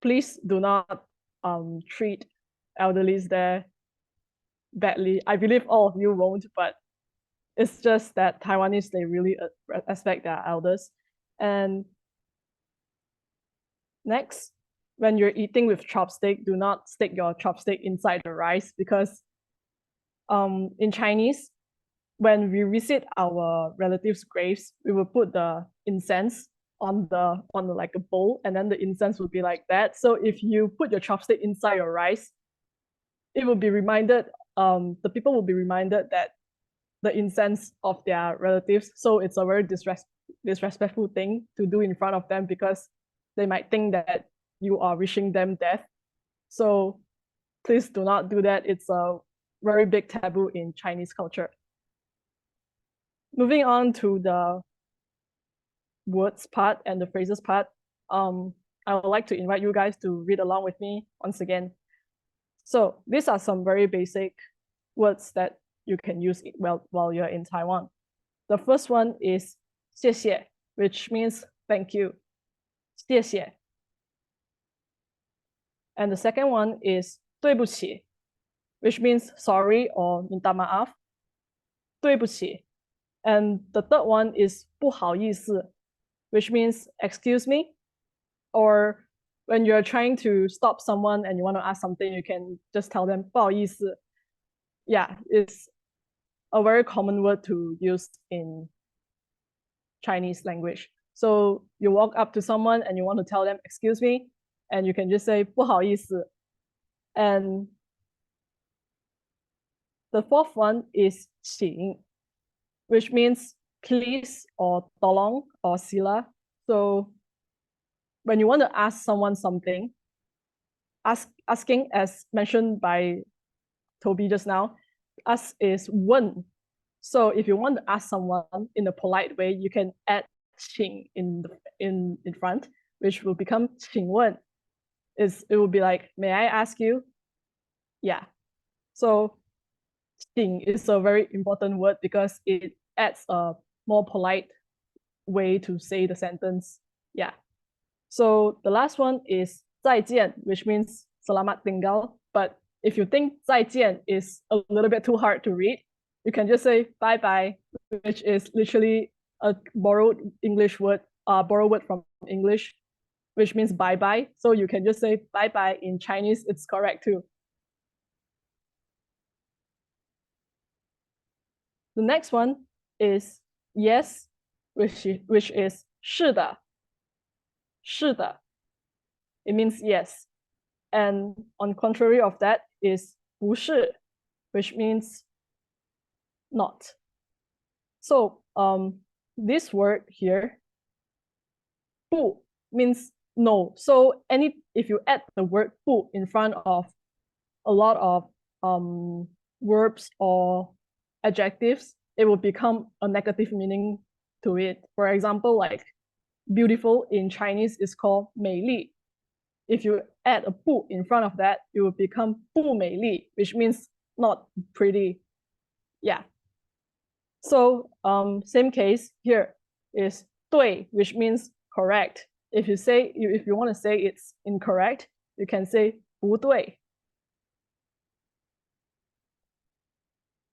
please do not treat elderlies there badly. I believe all of you won't, but it's just that Taiwanese, they really respect their elders. And next, when you're eating with chopstick, do not stick your chopstick inside the rice, because in Chinese, when we visit our relatives' graves, we will put the incense on like a bowl, and then the incense will be like that. So if you put your chopstick inside your rice, it will be reminded, the people will be reminded that the incense of their relatives. So it's a very disrespectful thing to do in front of them, because they might think that you are wishing them death. So please do not do that. It's a very big taboo in Chinese culture. Moving on to the words part and the phrases part, I would like to invite you guys to read along with me once again. So these are some very basic words that you can use while you're in Taiwan. The first one is 谢谢, which means thank you. 谢谢. And the second one is 对不起, which means sorry or minta maaf. 对不起. And the third one is 不好意思, which means excuse me. Or when you're trying to stop someone and you want to ask something, you can just tell them 不好意思. Yeah, it's a very common word to use in Chinese language. So you walk up to someone and you want to tell them, excuse me, and you can just say 不好意思. And the fourth one is 请, which means please or tolong or sila. So when you want to ask someone something, asking, as mentioned by Toby just now, ask is 问. So if you want to ask someone in a polite way, you can add 请 in front, which will become 请问. It will be like, may I ask you? Yeah. So 请 is a very important word because it adds a more polite way to say the sentence. Yeah. So the last one is 再见, which means selamat tinggal. But if you think 再见 is a little bit too hard to read, you can just say bye bye, which is literally a borrowed word from English, which means bye bye. So you can just say bye bye in Chinese. It's correct too. The next one is yes, which is 是的. 是的. It means yes. And on contrary of that is 不是, which means not. So this word here, 不 means no. So if you add the word 不 in front of a lot of verbs or adjectives, it will become a negative meaning to it. For example, like beautiful in Chinese is called 美丽. If you add a 不 in front of that, it will become 不美丽, which means not pretty. Yeah. So same case here is 对, which means correct. If you want to say it's incorrect, you can say 不对.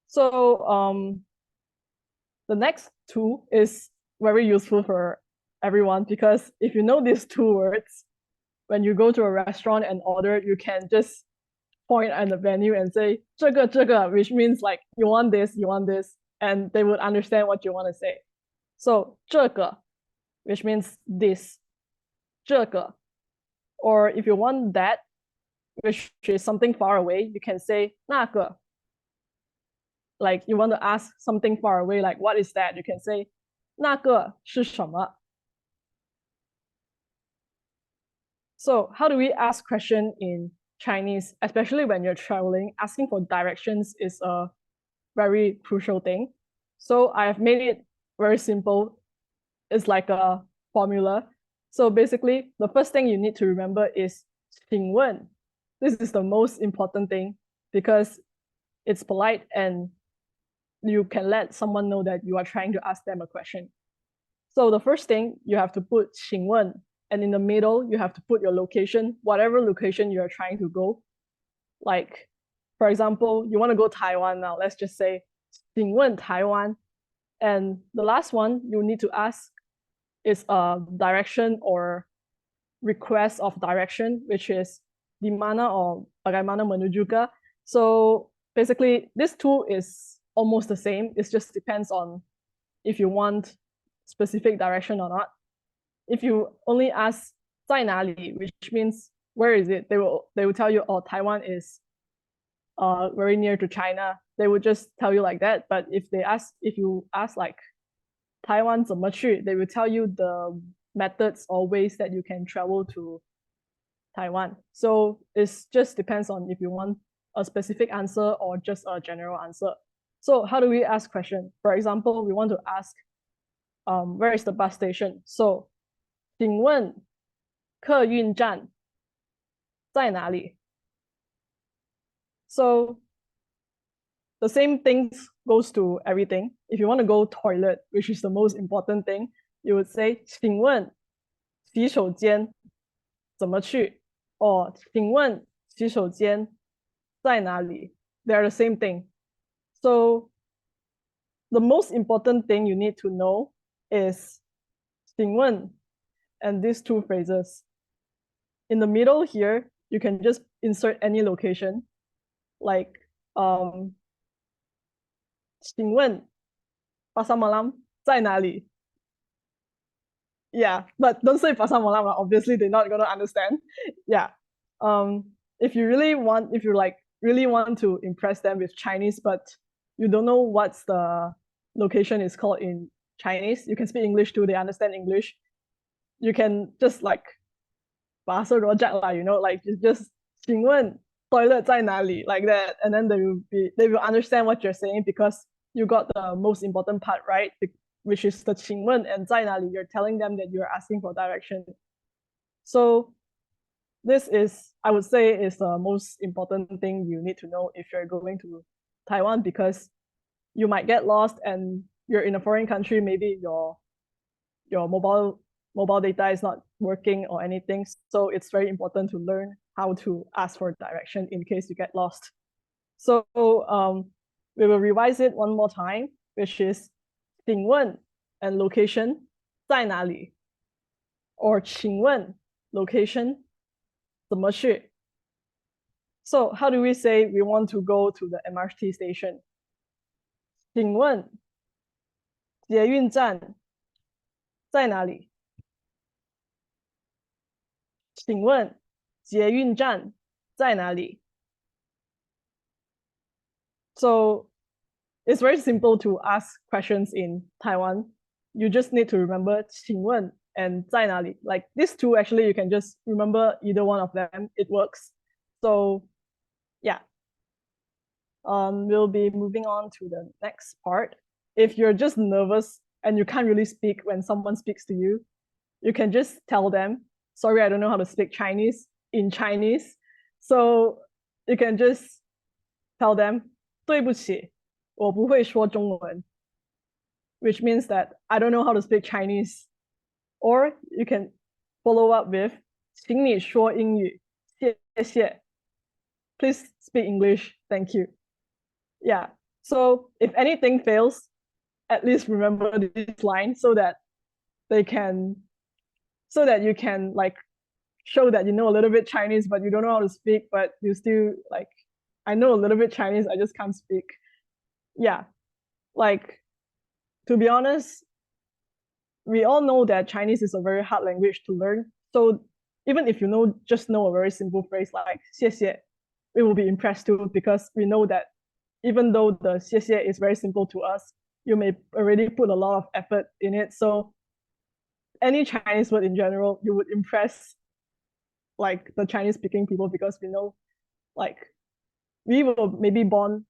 So the next two is very useful for everyone, because if you know these two words, when you go to a restaurant and order, you can just point at the menu and say 这个这个, which means like you want this, and they would understand what you want to say. So 这个 which means this, 这个. Or if you want that, which is something far away, you can say 那个. Like you want to ask something far away, like what is that? You can say 那个是什么? So how do we ask question in Chinese, especially when you're traveling? Asking for directions is a very crucial thing. So I have made it very simple. It's like a formula. So basically, the first thing you need to remember is 请问. This is the most important thing because it's polite and you can let someone know that you are trying to ask them a question. So the first thing, you have to put 请问, and in the middle, you have to put your location, whatever location you're trying to go. Like, for example, you want to go Taiwan now. Let's just say 请问台湾. And the last one you need to ask is a direction or request of direction, which is di mana or bagaimana menuju ke. So basically, this two is almost the same. It just depends on if you want specific direction or not. If you only ask 在哪里, which means where is it, they will tell you, oh, Taiwan is very near to China. They would just tell you like that. But if you ask like 台湾怎么去, they will tell you the methods or ways that you can travel to Taiwan. So it just depends on if you want a specific answer or just a general answer. So how do we ask question? For example, we want to ask, where is the bus station? So 请问客运站在哪里? So the same things goes to everything. If you want to go toilet, which is the most important thing, you would say 请问洗手间怎么去? Or 请问洗手间在哪里? They're the same thing. So the most important thing you need to know is 请问 and these two phrases. In the middle here, you can just insert any location, like 请问 Pasar Malam 在哪里? Yeah, but don't say Pasar Malam, obviously they're not gonna understand. Yeah. If you really want to impress them with Chinese, but you don't know what's the location is called in Chinese, you can speak English too, they understand English. You can just like bahasa rojak lah, like you just 请问 toilet 在哪里, like that, and then they will understand what you're saying because you got the most important part right, which is the 请问 and 在哪里. You're telling them that you're asking for direction. So this is, I would say, is the most important thing you need to know if you're going to Taiwan, because you might get lost and you're in a foreign country. Maybe your mobile data is not working or anything. So it's very important to learn how to ask for direction in case you get lost. So we will revise it one more time, which is 请问 and location 在哪里? Or 请问 location 怎么去? So how do we say we want to go to the MRT station? 请问捷运站在哪里? 请问捷运站在哪里? So it's very simple to ask questions in Taiwan. You just need to remember 请问 and 在哪里. Like these two, actually, you can just remember either one of them. It works. So yeah. We'll be moving on to the next part. If you're just nervous and you can't really speak when someone speaks to you, you can just tell them, sorry, I don't know how to speak Chinese in Chinese. So you can just tell them, 对不起，我不会说中文, which means that I don't know how to speak Chinese. Or you can follow up with 请你说英语，谢谢. Please speak English, thank you. Yeah, so if anything fails, at least remember this line so that you can like show that you know a little bit Chinese, but you don't know how to speak, but you still like, I know a little bit Chinese, I just can't speak. Yeah, like, to be honest, we all know that Chinese is a very hard language to learn. So even if you just know a very simple phrase like 谢谢, we will be impressed too, because we know that even though the 谢谢 is very simple to us, you may already put a lot of effort in it. So any Chinese word in general, you would impress like the Chinese speaking people, because we know like we were maybe born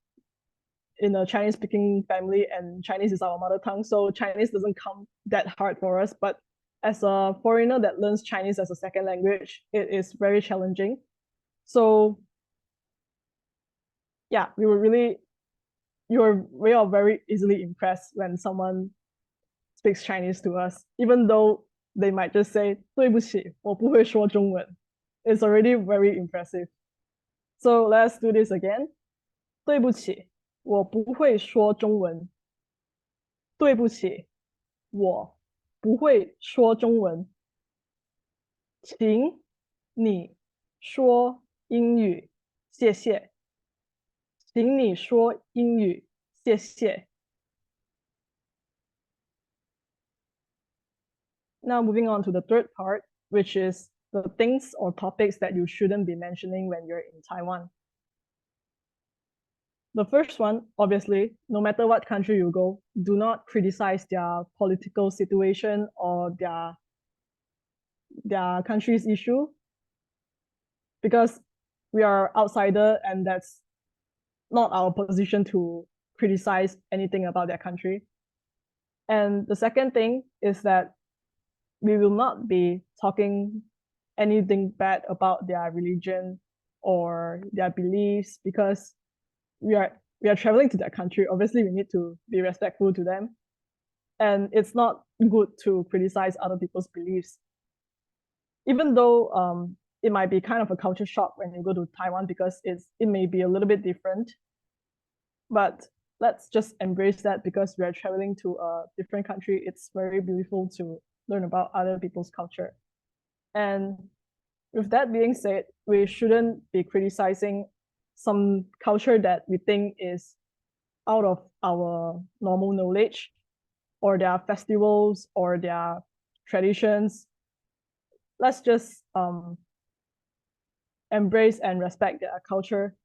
in a Chinese speaking family and Chinese is our mother tongue. So Chinese doesn't come that hard for us. But as a foreigner that learns Chinese as a second language, it is very challenging. So yeah, we are very easily impressed when someone speaks Chinese to us, even though they might just say 对不起，我不会说中文. It's already very impressive. So let's do this again. 对不起，我不会说中文。对不起，我不会说中文。请你说英语，谢谢。请你说英语，谢谢。Now moving on to the third part, which is the things or topics that you shouldn't be mentioning when you're in Taiwan. The first one, obviously, no matter what country you go, do not criticize their political situation or their country's issue, because we are outsider and that's not our position to criticize anything about their country. And the second thing is that we will not be talking anything bad about their religion or their beliefs, because we are traveling to that country. Obviously, we need to be respectful to them. And it's not good to criticize other people's beliefs. Even though it might be kind of a culture shock when you go to Taiwan, because it may be a little bit different. But let's just embrace that, because we are traveling to a different country. It's very beautiful to learn about other people's culture. And with that being said, we shouldn't be criticizing some culture that we think is out of our normal knowledge, or their festivals or their traditions. Let's just embrace and respect their culture,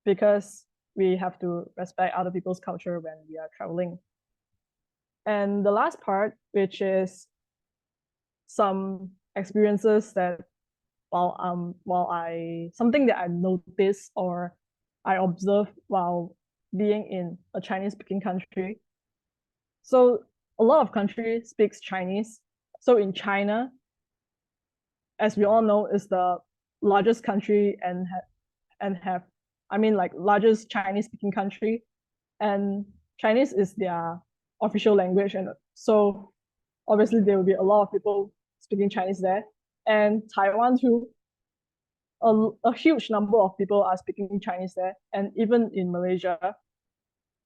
because we have to respect other people's culture when we are traveling. And the last part, which is some experiences that something that I noticed or I observed while being in a Chinese speaking country. So a lot of countries speaks Chinese. So in China, as we all know, is the largest country and largest Chinese speaking country, and Chinese is their official language, and so obviously there will be a lot of people speaking Chinese there. And Taiwan too, a huge number of people are speaking Chinese there, and even in Malaysia,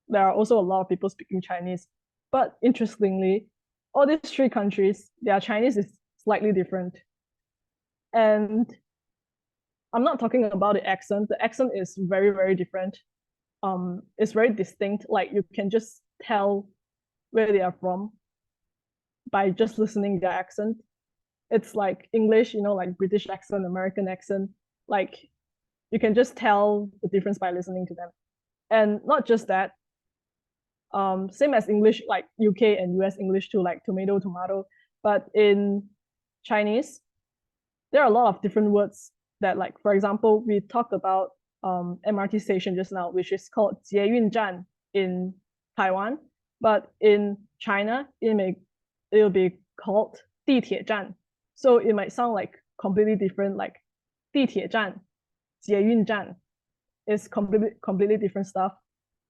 there are also a lot of people speaking Chinese. But interestingly, all these three countries, their Chinese is slightly different. And I'm not talking about the accent. The accent is very, very different. It's very distinct. Like you can just tell where they are from by just listening to their accent. It's like English, like British accent, American accent. Like you can just tell the difference by listening to them. And not just that, same as English, like UK and US English too, like tomato, tomato. But in Chinese, there are a lot of different words that, like, for example, we talked about MRT station just now, which is called 捷运站 in Taiwan. But in China, it'll be called 地铁站. So it might sound like completely different, like 地铁站, 捷运站 is completely different stuff.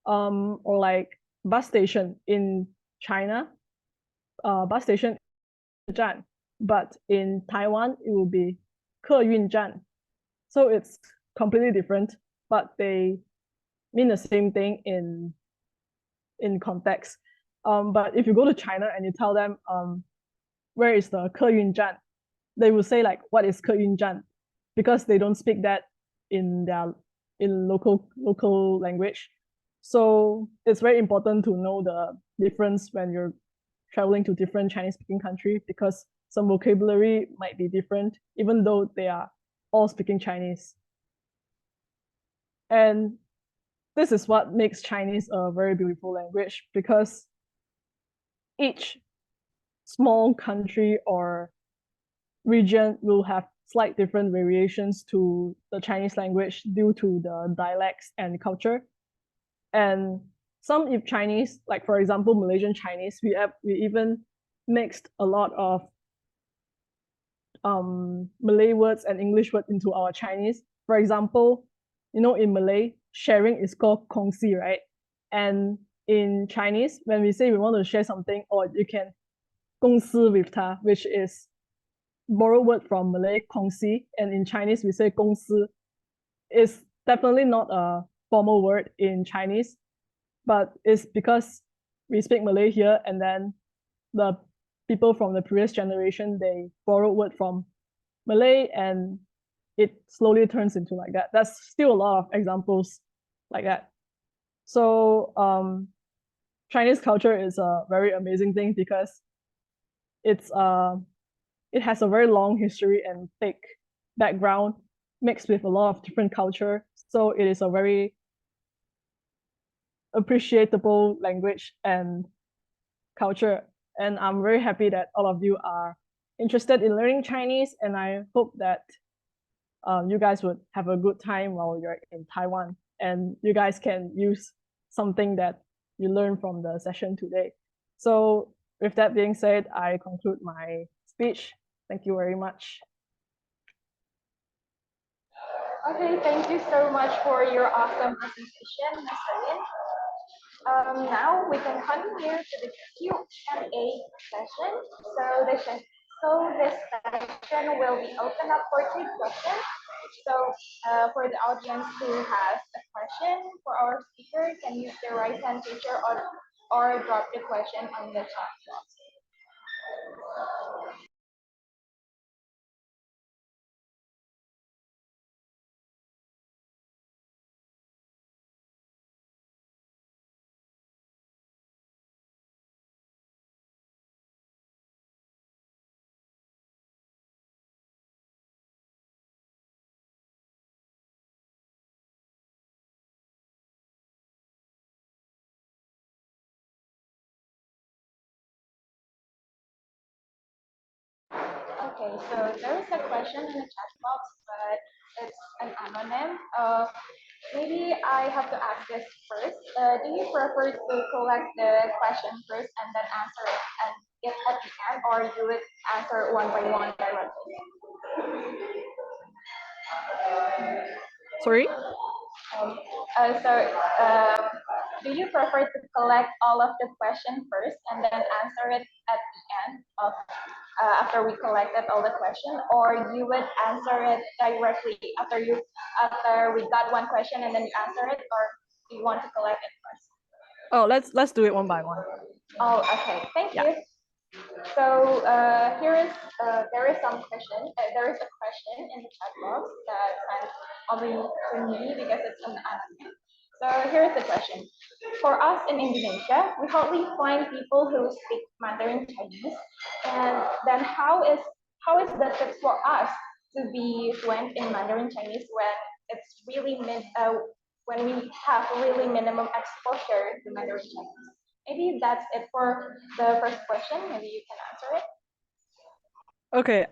Or like bus station in China, bus station 站, but in Taiwan it will be 客运站. So it's completely different, but they mean the same thing in context. But if you go to China and you tell them where is the 客运站, they will say like, what is 客运站? Because they don't speak that in local language. So it's very important to know the difference when you're traveling to different Chinese-speaking countries because some vocabulary might be different, even though they are all speaking Chinese. And this is what makes Chinese a very beautiful language, because each small country or region will have slight different variations to the Chinese language due to the dialects and culture. And some Chinese, like for example, Malaysian Chinese, we even mixed a lot of Malay words and English words into our Chinese. For example, in Malay, sharing is called kongsi, right? And in Chinese, when we say we want to share something, or you can gongsi with ta, which is borrowed word from Malay, kongsi, and in Chinese we say gongsi. It's definitely not a formal word in Chinese, but it's because we speak Malay here, and then the people from the previous generation, they borrow word from Malay, and it slowly turns into like that. That's still a lot of examples like that. So Chinese culture is a very amazing thing because it has a very long history and thick background mixed with a lot of different culture. So it is a very appreciable language and culture. And I'm very happy that all of you are interested in learning Chinese, and I hope that you guys would have a good time while you're in Taiwan, and you guys can use something that you learned from the session today. So with that being said, I conclude my speech. Thank you very much. Okay, thank you so much for your awesome presentation, Mr. Lin. Now we can continue to the Q&A session. So this session will be open up for 2 questions. So for the audience who has a question for our speaker, can use the right hand feature or drop the question on the chat box. Okay, so there is a question in the chat box, but it's an anonym. Maybe I have to ask this first. Do you prefer to collect the question first and then answer it at the end, or you would answer one by one directly? Sorry? Do you prefer to collect all of the questions first and then answer it at the end of after we collected all the questions, or you would answer it directly after we got one question and then you answer it, or do you want to collect it first? Oh, let's do it one by one. Oh, okay. Thank you. So there is some question. There is a question in the chat box that sent only to me because it's an anonym. So here's the question. For us in Indonesia, we hardly find people who speak Mandarin Chinese. And then how is the tips for us to be fluent in Mandarin Chinese when it's really when we have really minimum exposure to Mandarin Chinese? Maybe that's it for the first question. Maybe you can answer it. Okay.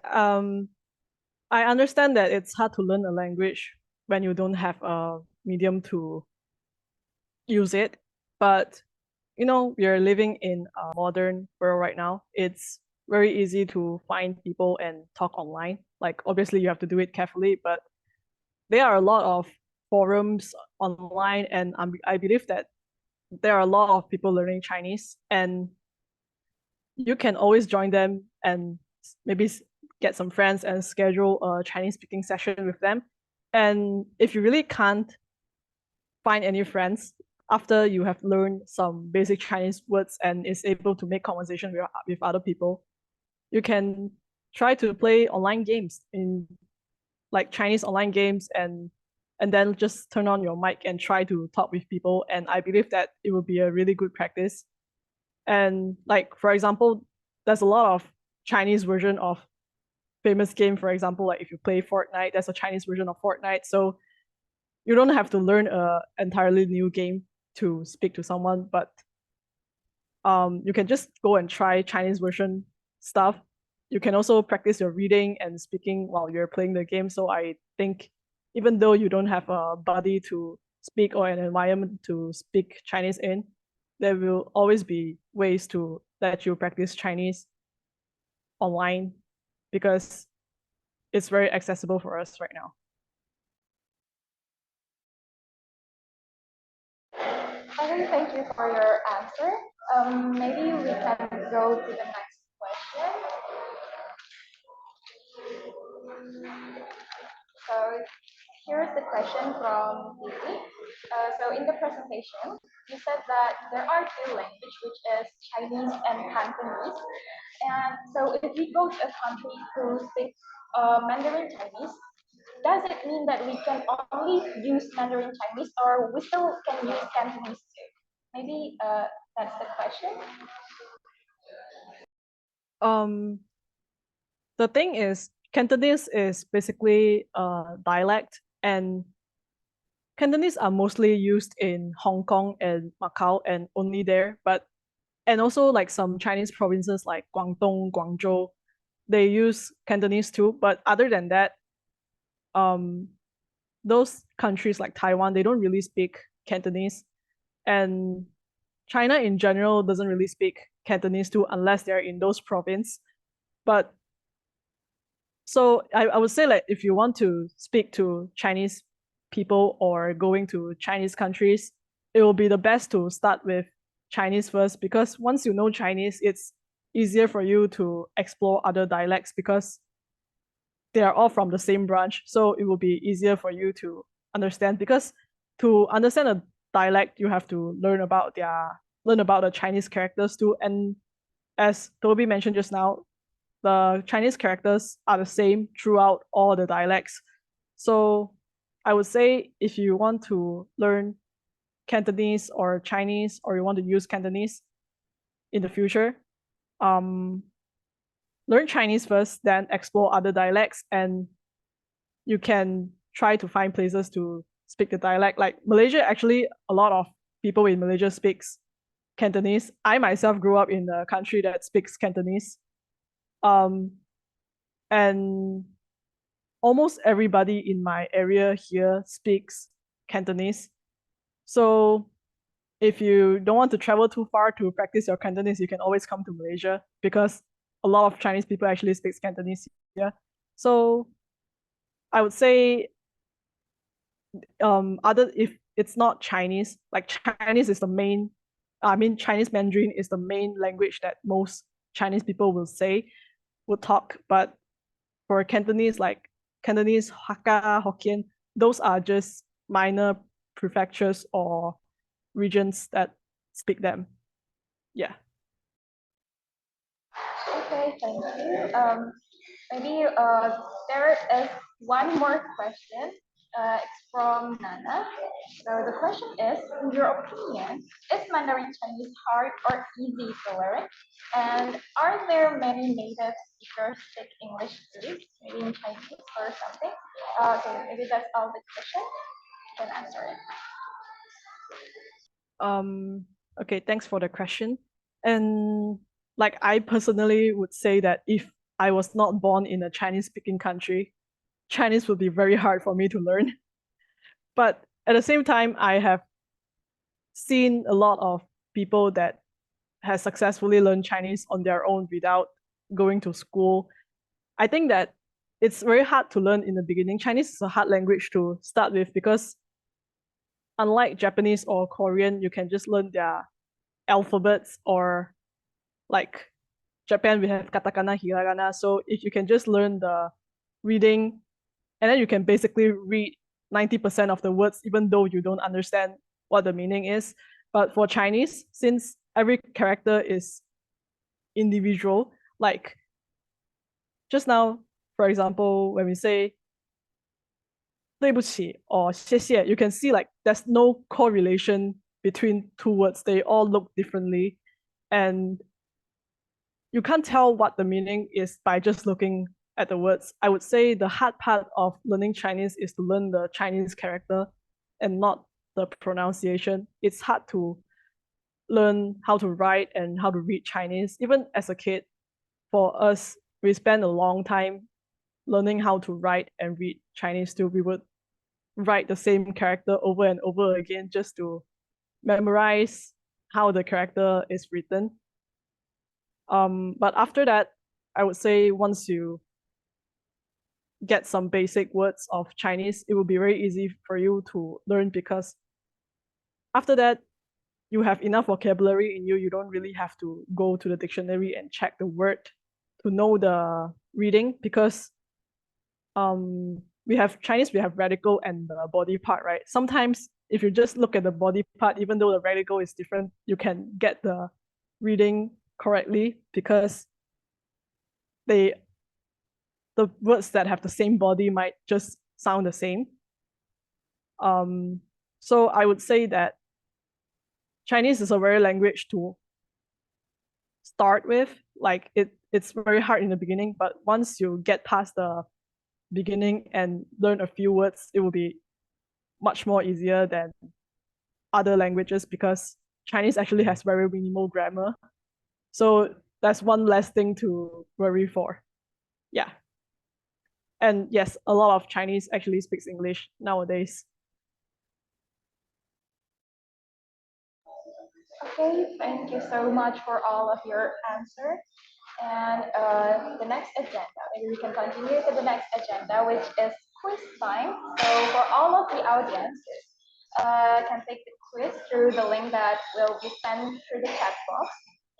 I understand that it's hard to learn a language when you don't have a medium to use it, but we are living in a modern world right now. It's very easy to find people and talk online. Like, obviously you have to do it carefully, but there are a lot of forums online, and I believe that there are a lot of people learning Chinese, and you can always join them and maybe get some friends and schedule a Chinese speaking session with them. And if you really can't find any friends after you have learned some basic Chinese words and is able to make conversation with other people, you can try to play online games, in like Chinese online games, and then just turn on your mic and try to talk with people. And I believe that it will be a really good practice. And like, for example, there's a lot of Chinese version of famous game. For example, like if you play Fortnite, there's a Chinese version of Fortnite. So you don't have to learn a entirely new game to speak to someone, but you can just go and try Chinese version stuff. You can also practice your reading and speaking while you're playing the game. So I think even though you don't have a buddy to speak or an environment to speak Chinese in, there will always be ways to let you practice Chinese online because it's very accessible for us right now. Okay, thank you for your answer. Maybe we can go to the next question. So here's the question from Vivi. So in the presentation, you said that there are two languages, which is Chinese and Cantonese. And so if we go to a country who speaks Mandarin Chinese, does it mean that we can only use Mandarin Chinese or we still can use Cantonese too? Maybe that's the question. The thing is, Cantonese is basically a dialect, and Cantonese are mostly used in Hong Kong and Macau and only there, and also like some Chinese provinces like Guangdong, Guangzhou, they use Cantonese too. But other than that, those countries like Taiwan, they don't really speak Cantonese, and China in general doesn't really speak Cantonese too unless they're in those provinces. But so I would say like if you want to speak to Chinese people or going to Chinese countries, it will be the best to start with Chinese first, because once you know Chinese, it's easier for you to explore other dialects because they are all from the same branch. So it will be easier for you to understand, because to understand a dialect, you have to learn about the Chinese characters too. And as Toby mentioned just now, the Chinese characters are the same throughout all the dialects. So I would say if you want to learn Cantonese or Chinese, or you want to use Cantonese in the future, learn Chinese first, then explore other dialects, and you can try to find places to speak the dialect. Like Malaysia, actually, a lot of people in Malaysia speaks Cantonese. I myself grew up in a country that speaks Cantonese. And almost everybody in my area here speaks Cantonese. So if you don't want to travel too far to practice your Cantonese, you can always come to Malaysia, because a lot of Chinese people actually speak Cantonese here. So I would say if it's not Chinese, like Chinese is the main, Chinese Mandarin is the main language that most Chinese people would talk. But for Cantonese, like Cantonese, Hakka, Hokkien, those are just minor prefectures or regions that speak them. Yeah. Okay, thank you. Maybe there is one more question. It's from Nana. So the question is, in your opinion, is Mandarin Chinese hard or easy to learn? And are there many native speakers speak English too, maybe in Chinese or something? So maybe that's all the question. You can answer it. Okay, thanks for the question. And like I personally would say that if I was not born in a Chinese-speaking country, Chinese would be very hard for me to learn. But at the same time, I have seen a lot of people that has successfully learned Chinese on their own without going to school. I think that it's very hard to learn in the beginning. Chinese is a hard language to start with because unlike Japanese or Korean, you can just learn their alphabets, or like Japan, we have katakana, hiragana. So if you can just learn the reading, and then you can basically read 90% of the words, even though you don't understand what the meaning is. But for Chinese, since every character is individual, like just now, for example, when we say 对不起 or 谢谢, you can see like there's no correlation between two words. They all look differently. And you can't tell what the meaning is by just looking at the words. I would say the hard part of learning Chinese is to learn the Chinese character and not the pronunciation. It's hard to learn how to write and how to read Chinese. Even as a kid, for us, we spent a long time learning how to write and read Chinese too. We would write the same character over and over again just to memorize how the character is written. But after that, I would say once you get some basic words of Chinese, it will be very easy for you to learn, because after that, you have enough vocabulary in you. You don't really have to go to the dictionary and check the word to know the reading, because we have Chinese, we have radical and the body part, right? Sometimes if you just look at the body part, even though the radical is different, you can get the reading correctly, because the words that have the same body might just sound the same. So I would say that Chinese is a rare language to start with. Like it's very hard in the beginning, but once you get past the beginning and learn a few words, it will be much more easier than other languages, because Chinese actually has very minimal grammar. So that's one less thing to worry for. Yeah. And yes, a lot of Chinese actually speaks English nowadays. Okay, thank you so much for all of your answers. And the next agenda, maybe we can continue to the next agenda, which is quiz time. So for all of the audiences, can take the quiz through the link that will be sent through the chat box.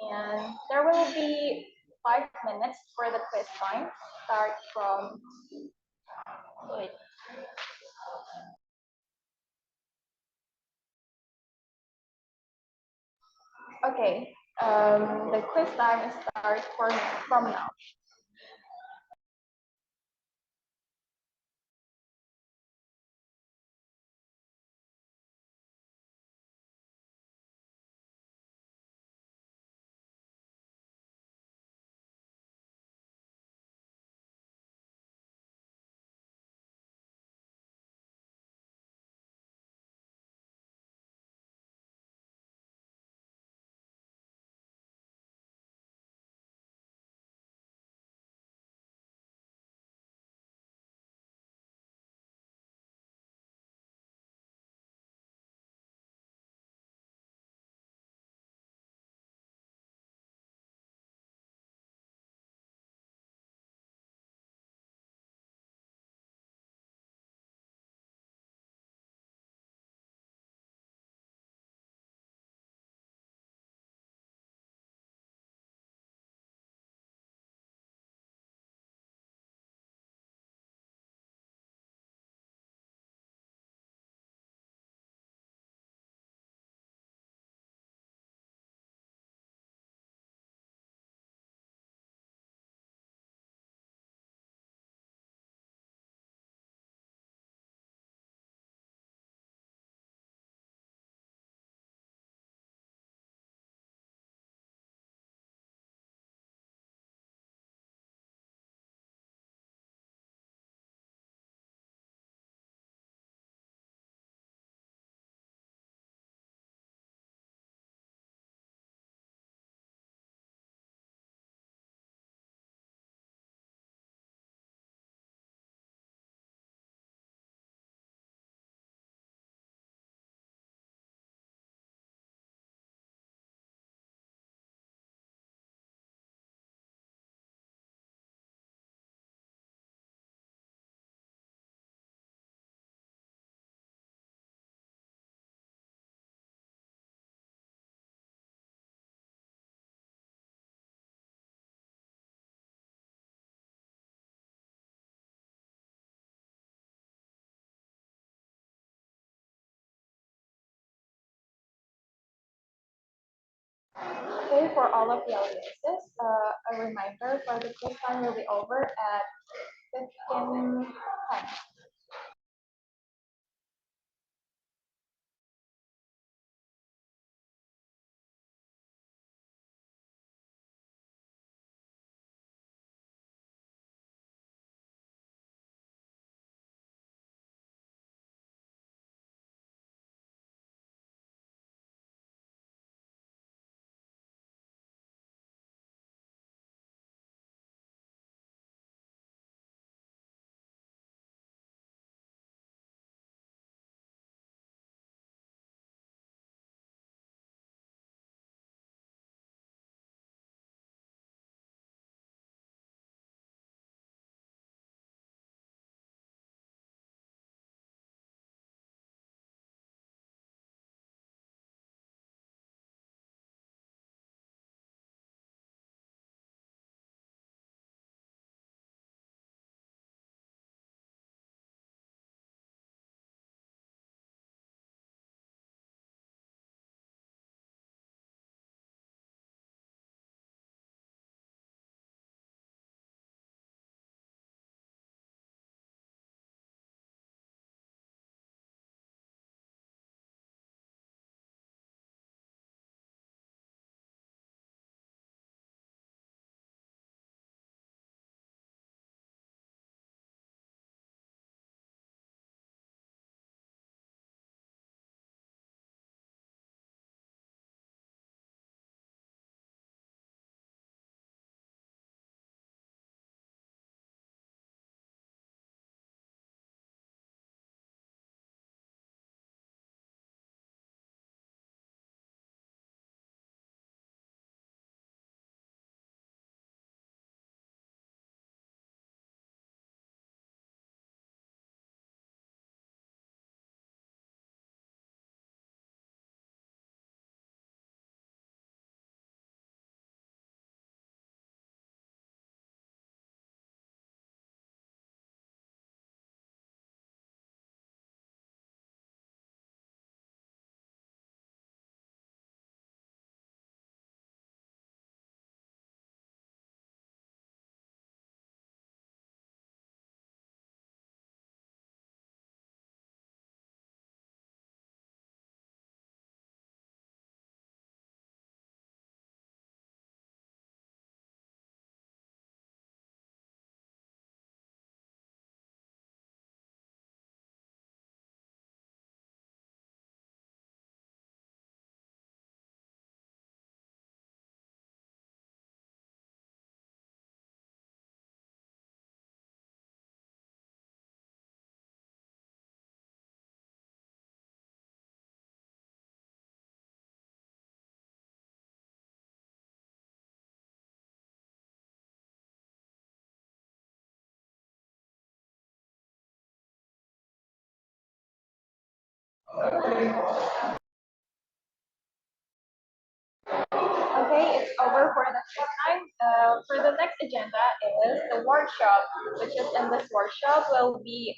And there will be 5 minutes for the quiz time. Start from, wait. Okay, the quiz time starts from now. Okay, for all of the audiences, a reminder for the quiz time will be over at 15:10. Okay, it's over for the quiz time. For the next agenda is the workshop, which is in this workshop will be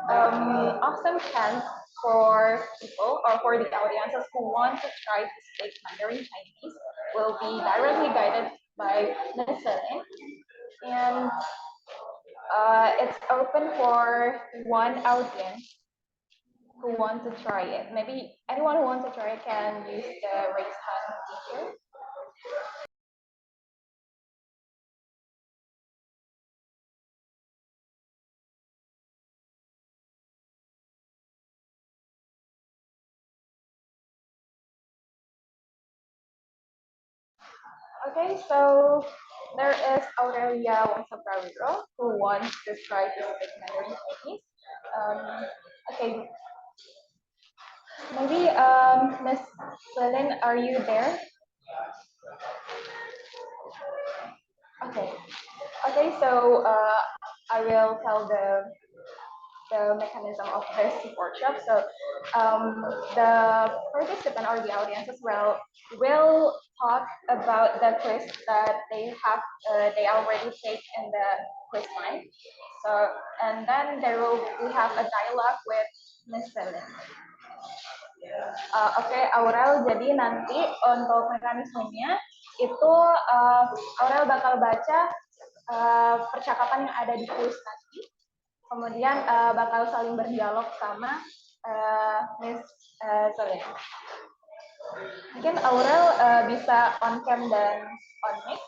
awesome chance for people or for the audiences who want to try to speak Mandarin Chinese will be directly guided by Ms. Celine. And it's open for one audience who want to try it. Maybe anyone who wants to try it can use the raise hand feature. Okay, so there is Aurelia Wongso-Prawiro who wants to try to speak Mandarin Chinese. Okay, maybe Miss Celine, are you there? Okay. Okay, so I will tell the mechanism of this workshop. So the participant or the audiences will talk about the quiz that they already take in the quiz line. So and then we have a dialogue with Ms. Celine. Oke, Aurel, jadi nanti untuk mekanismenya itu Aurel bakal baca percakapan yang ada di kuis tadi, kemudian bakal saling berdialog sama Miss Celine. Mungkin Aurel bisa on cam dan on mic.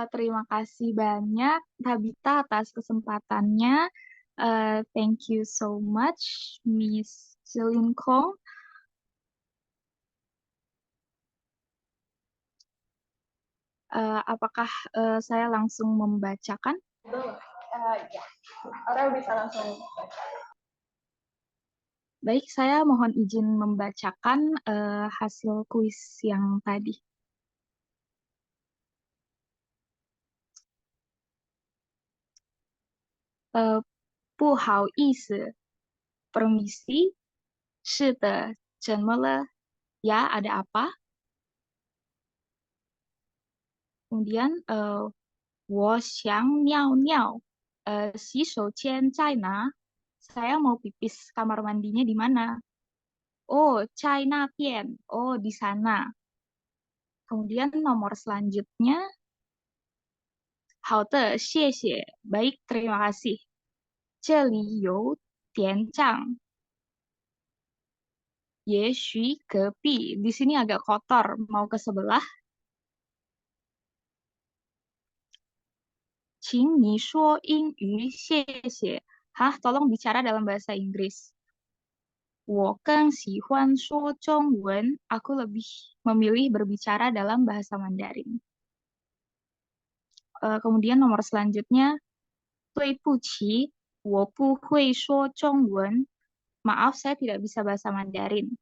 Terima kasih banyak Tabita atas kesempatannya. Thank you so much, Miss Celine Kong. Apakah saya langsung membacakan? Ya, Aurel bisa langsung baca. Baik, saya mohon izin membacakan hasil kuis yang tadi. Uh, 不好意思 permisi 是的怎么了 ya ada apa kemudian 我想尿尿 洗手间在哪 saya mau pipis kamar mandinya di mana oh 在那边 oh di sana kemudian nomor selanjutnya 好的谢谢 baik terima kasih 这里有点脏也许隔壁 di sini agak kotor mau ke sebelah 请你说英语谢谢 hah tolong bicara dalam bahasa Inggris 我更喜欢说中文 aku lebih memilih berbicara dalam bahasa Mandarin kemudian nomor selanjutnya 对不起我不会说中文 maaf saya tidak bisa bahasa Mandarin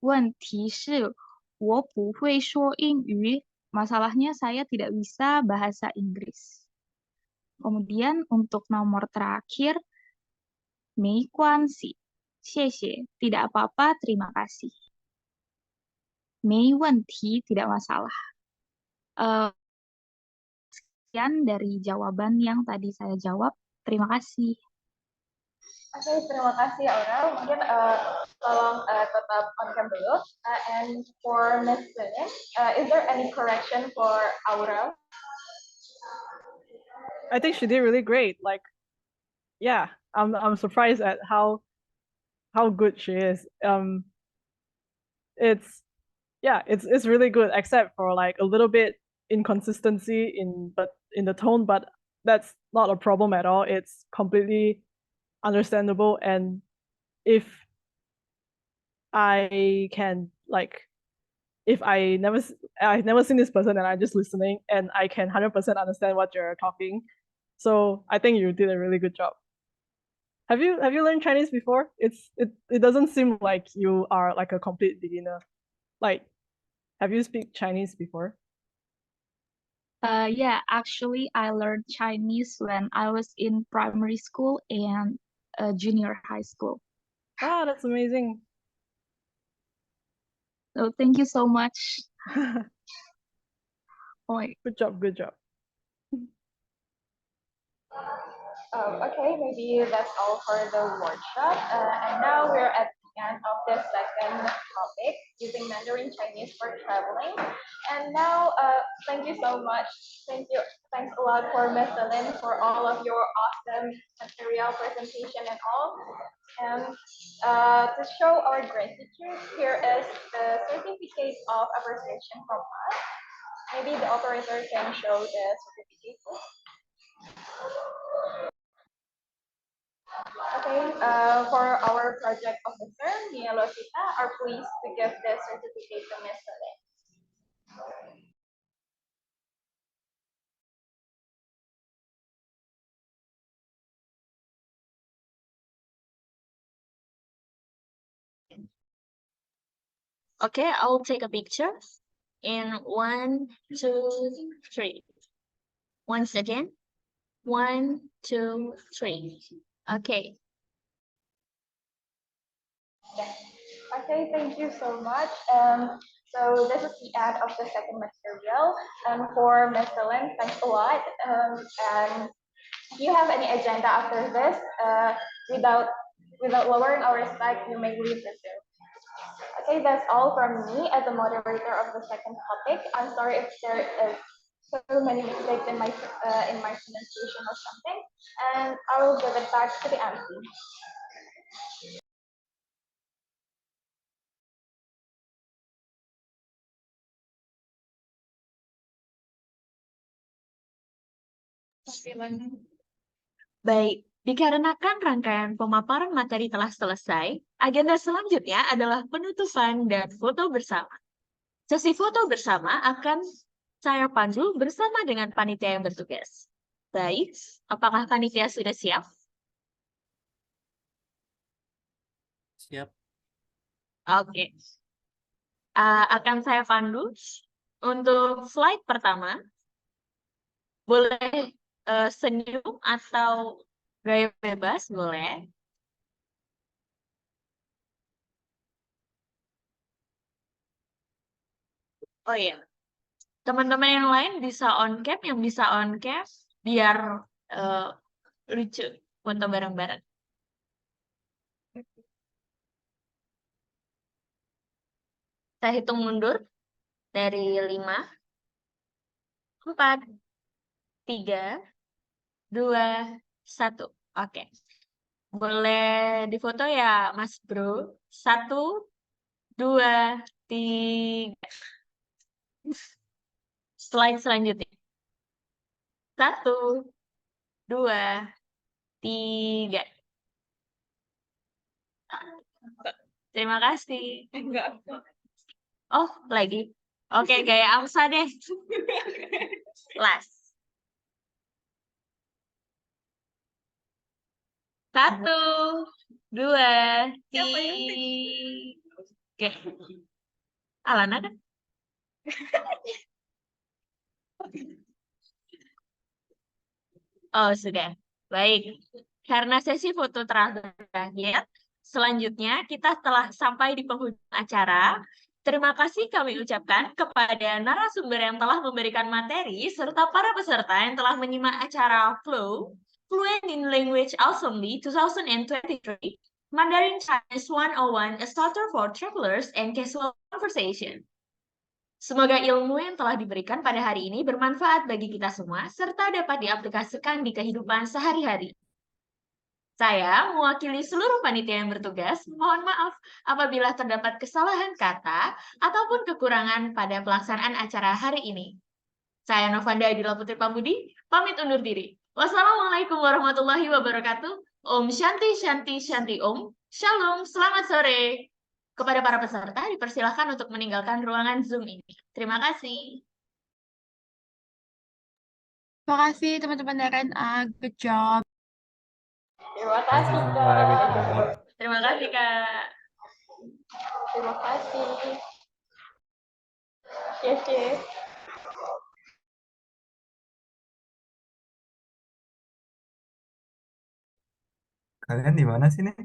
问题是我不会说英语 masalahnya saya tidak bisa bahasa Inggris kemudian untuk nomor terakhir 没关系谢谢 tidak apa-apa terima kasih 没问题 tidak masalah sekian dari jawaban yang tadi saya jawab terima kasih Oke, terima kasih Aurel. Mungkin tolong tetap on cam dulu. And for Ms. Celine, is there any correction for Aurel? I think she did really great. Like, yeah, I'm surprised at how good she is. It's really good, except for like a little bit inconsistency in the tone, but that's not a problem at all. It's completely understandable, and if I can if I've never seen this person and I'm just listening and I can 100% understand what you're talking, so I think you did a really good job. Have you learned Chinese before? It doesn't seem like you are like a complete beginner. Like, Have you speak Chinese before? Yeah, actually, I learned Chinese when I was in primary school and junior high school. Ah, that's amazing. So thank you so much. Oh my Good job, good job. Okay, maybe that's all for the workshop. And now we're at the end of the second topic, using Mandarin Chinese for traveling. And now, thank you so much. Thanks a lot for Ms. Celine for all of your awesome material presentation and all. And to show our gratitude, here is the certificate of appreciation from us. Maybe the operator can show the certificate, please. Okay, for our project officer, Mia Losita, are pleased to give the certificate to Ms. Celine. Okay, I'll take a picture. In 1, 2, 3. Once again. 1, 2, 3. Okay. Okay, thank you so much. So this is the end of the second material. And for Ms. Celine, thanks a lot. And if you have any agenda after this, without lowering our respect, you may leave the Zoom. Okay, that's all from me as a moderator of the second topic. I'm sorry if there is so many mistakes in my pronunciation or something, and I will give it back to the MC. Baik, dikarenakan rangkaian pemaparan materi telah selesai, agenda selanjutnya adalah penutupan dan foto bersama. Sesi foto bersama akan saya pandu bersama dengan panitia yang bertugas. Baik, apakah panitia sudah siap? Siap. Oke. Akan saya pandu untuk slide pertama. Boleh senyum atau gaya bebas, boleh. Oh iya, teman-teman yang lain bisa on cam, yang bisa on cam biar lucu foto bareng-bareng. Saya hitung mundur dari 5, 4, 3, 2, 1. Oke. Boleh difoto ya, Mas Bro. 1, 2, 3. Slide selanjutnya. 1, 2, 3. Terima kasih. Oh, lagi. Oke, gaya Amsa deh. Last. 1, 2, 3. Alana kan? Oh, sudah. Baik. Karena sesi foto terakhir, selanjutnya kita telah sampai di penghujung acara. Terima kasih kami ucapkan kepada narasumber yang telah memberikan materi, serta para peserta yang telah menyimak acara Fluent in Language Awesomely 2023, Mandarin Chinese 101, A Starter for Travelers and Casual Conversation. Semoga ilmu yang telah diberikan pada hari ini bermanfaat bagi kita semua, serta dapat diaplikasikan di kehidupan sehari-hari. Saya mewakili seluruh panitia yang bertugas, mohon maaf apabila terdapat kesalahan kata ataupun kekurangan pada pelaksanaan acara hari ini. Saya Novanda Adila Putri Pambudi, pamit undur diri. Wassalamualaikum warahmatullahi wabarakatuh. Om Shanti Shanti Shanti Om. Shalom, selamat sore. Kepada para peserta, dipersilakan untuk meninggalkan ruangan Zoom ini. Terima kasih. Terima kasih teman-teman RNA. Good job. Terima kasih, Kak. Terima kasih, Kak. Terima kasih. Yes, yes. Kalian di mana sih nih?